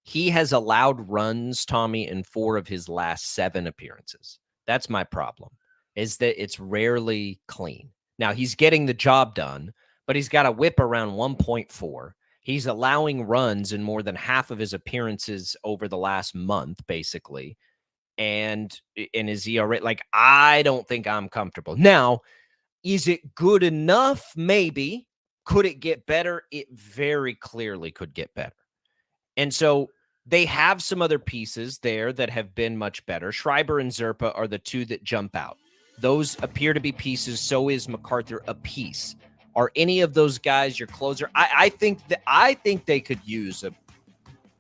He has allowed runs, Tommy, in 4 of his last 7 appearances. That's my problem, is that it's rarely clean. Now, he's getting the job done, but he's got a whip around 1.4. He's allowing runs in more than half of his appearances over the last month, basically. And in his ERA, I don't think I'm comfortable. Now, is it good enough? Maybe. Could it get better? It very clearly could get better. And so they have some other pieces there that have been much better. Schreiber and Zerpa are the 2 that jump out. Those appear to be pieces. So is MacArthur a piece. Are any of those guys your closer? I think they could use a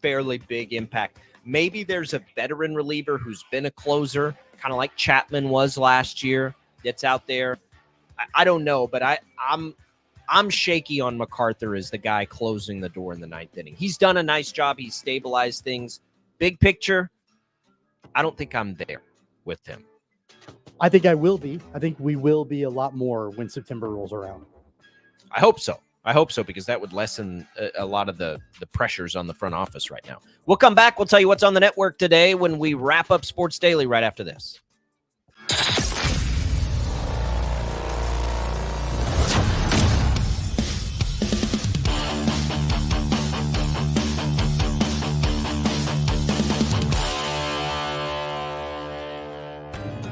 fairly big impact. Maybe there's a veteran reliever who's been a closer, kind of like Chapman was last year, that's out there. I don't know, but I'm shaky on MacArthur as the guy closing the door in the 9th inning. He's done a nice job. He's stabilized things. Big picture, I don't think I'm there with him. I think I will be. I think we will be a lot more when September rolls around. I hope so. Because that would lessen a lot of the pressures on the front office right now. We'll come back. We'll tell you what's on the network today when we wrap up Sports Daily right after this.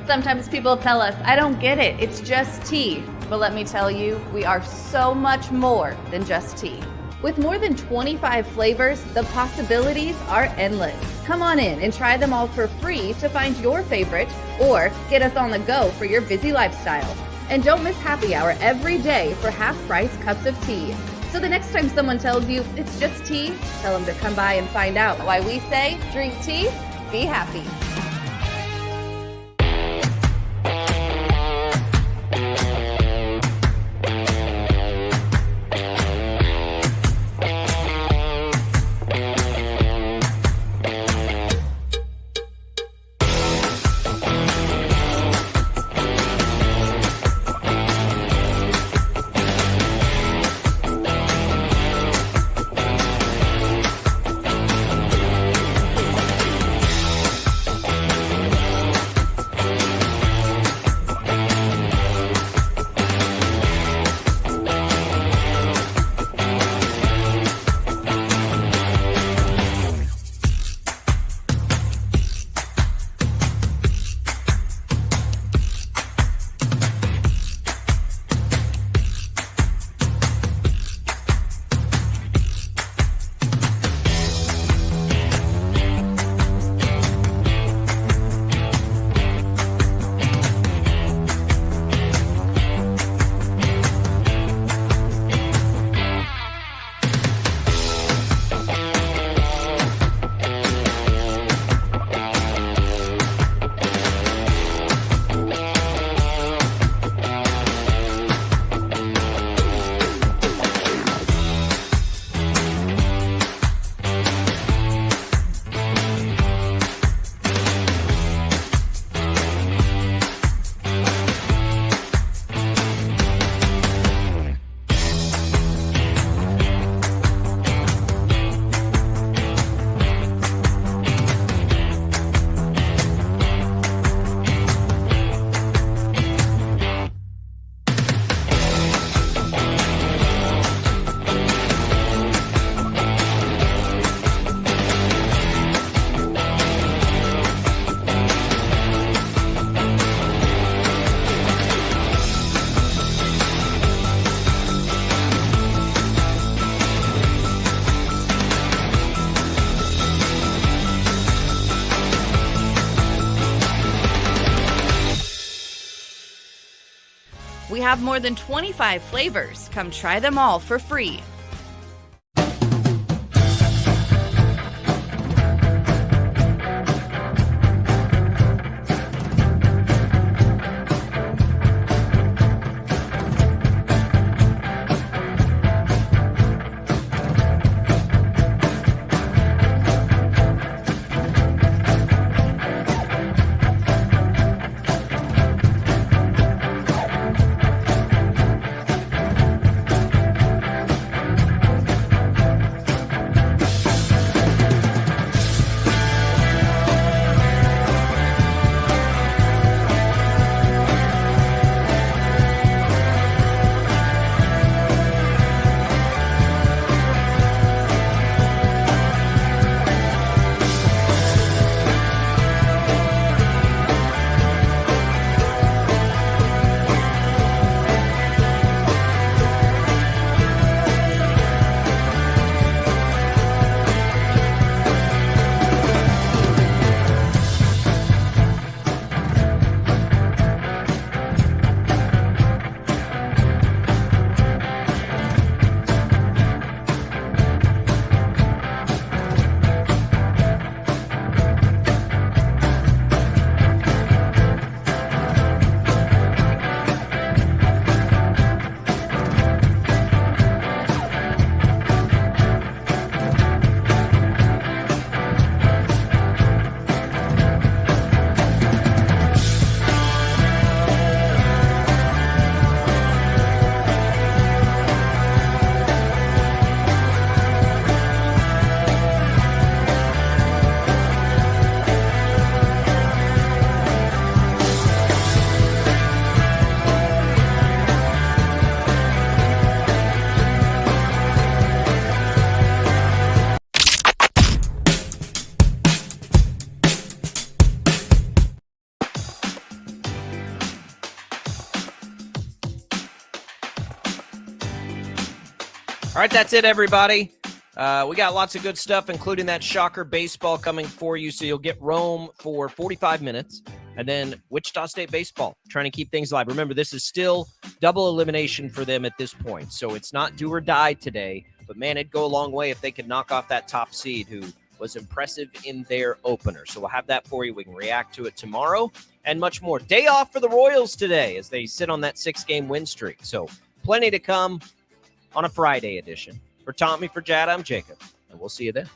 Sometimes people tell us, I don't get it, it's just tea. But let me tell you, we are so much more than just tea. With more than 25 flavors, the possibilities are endless. Come on in and try them all for free to find your favorite or get us on the go for your busy lifestyle. And don't miss happy hour every day for half-price cups of tea. So the next time someone tells you it's just tea, tell them to come by and find out why we say drink tea, be happy. We have more than 25 flavors. Come try them all for free. All right, that's it, everybody. We got lots of good stuff, including that shocker baseball coming for you. So you'll get Rome for 45 minutes and then Wichita State baseball, trying to keep things alive. Remember, this is still double elimination for them at this point. So it's not do or die today, but man, it'd go a long way if they could knock off that top seed who was impressive in their opener. So we'll have that for you. We can react to it tomorrow and much more. Day off for the Royals today as they sit on that 6-game win streak. So plenty to come on a Friday edition. For Tommy, for Jad, I'm Jacob, and we'll see you then.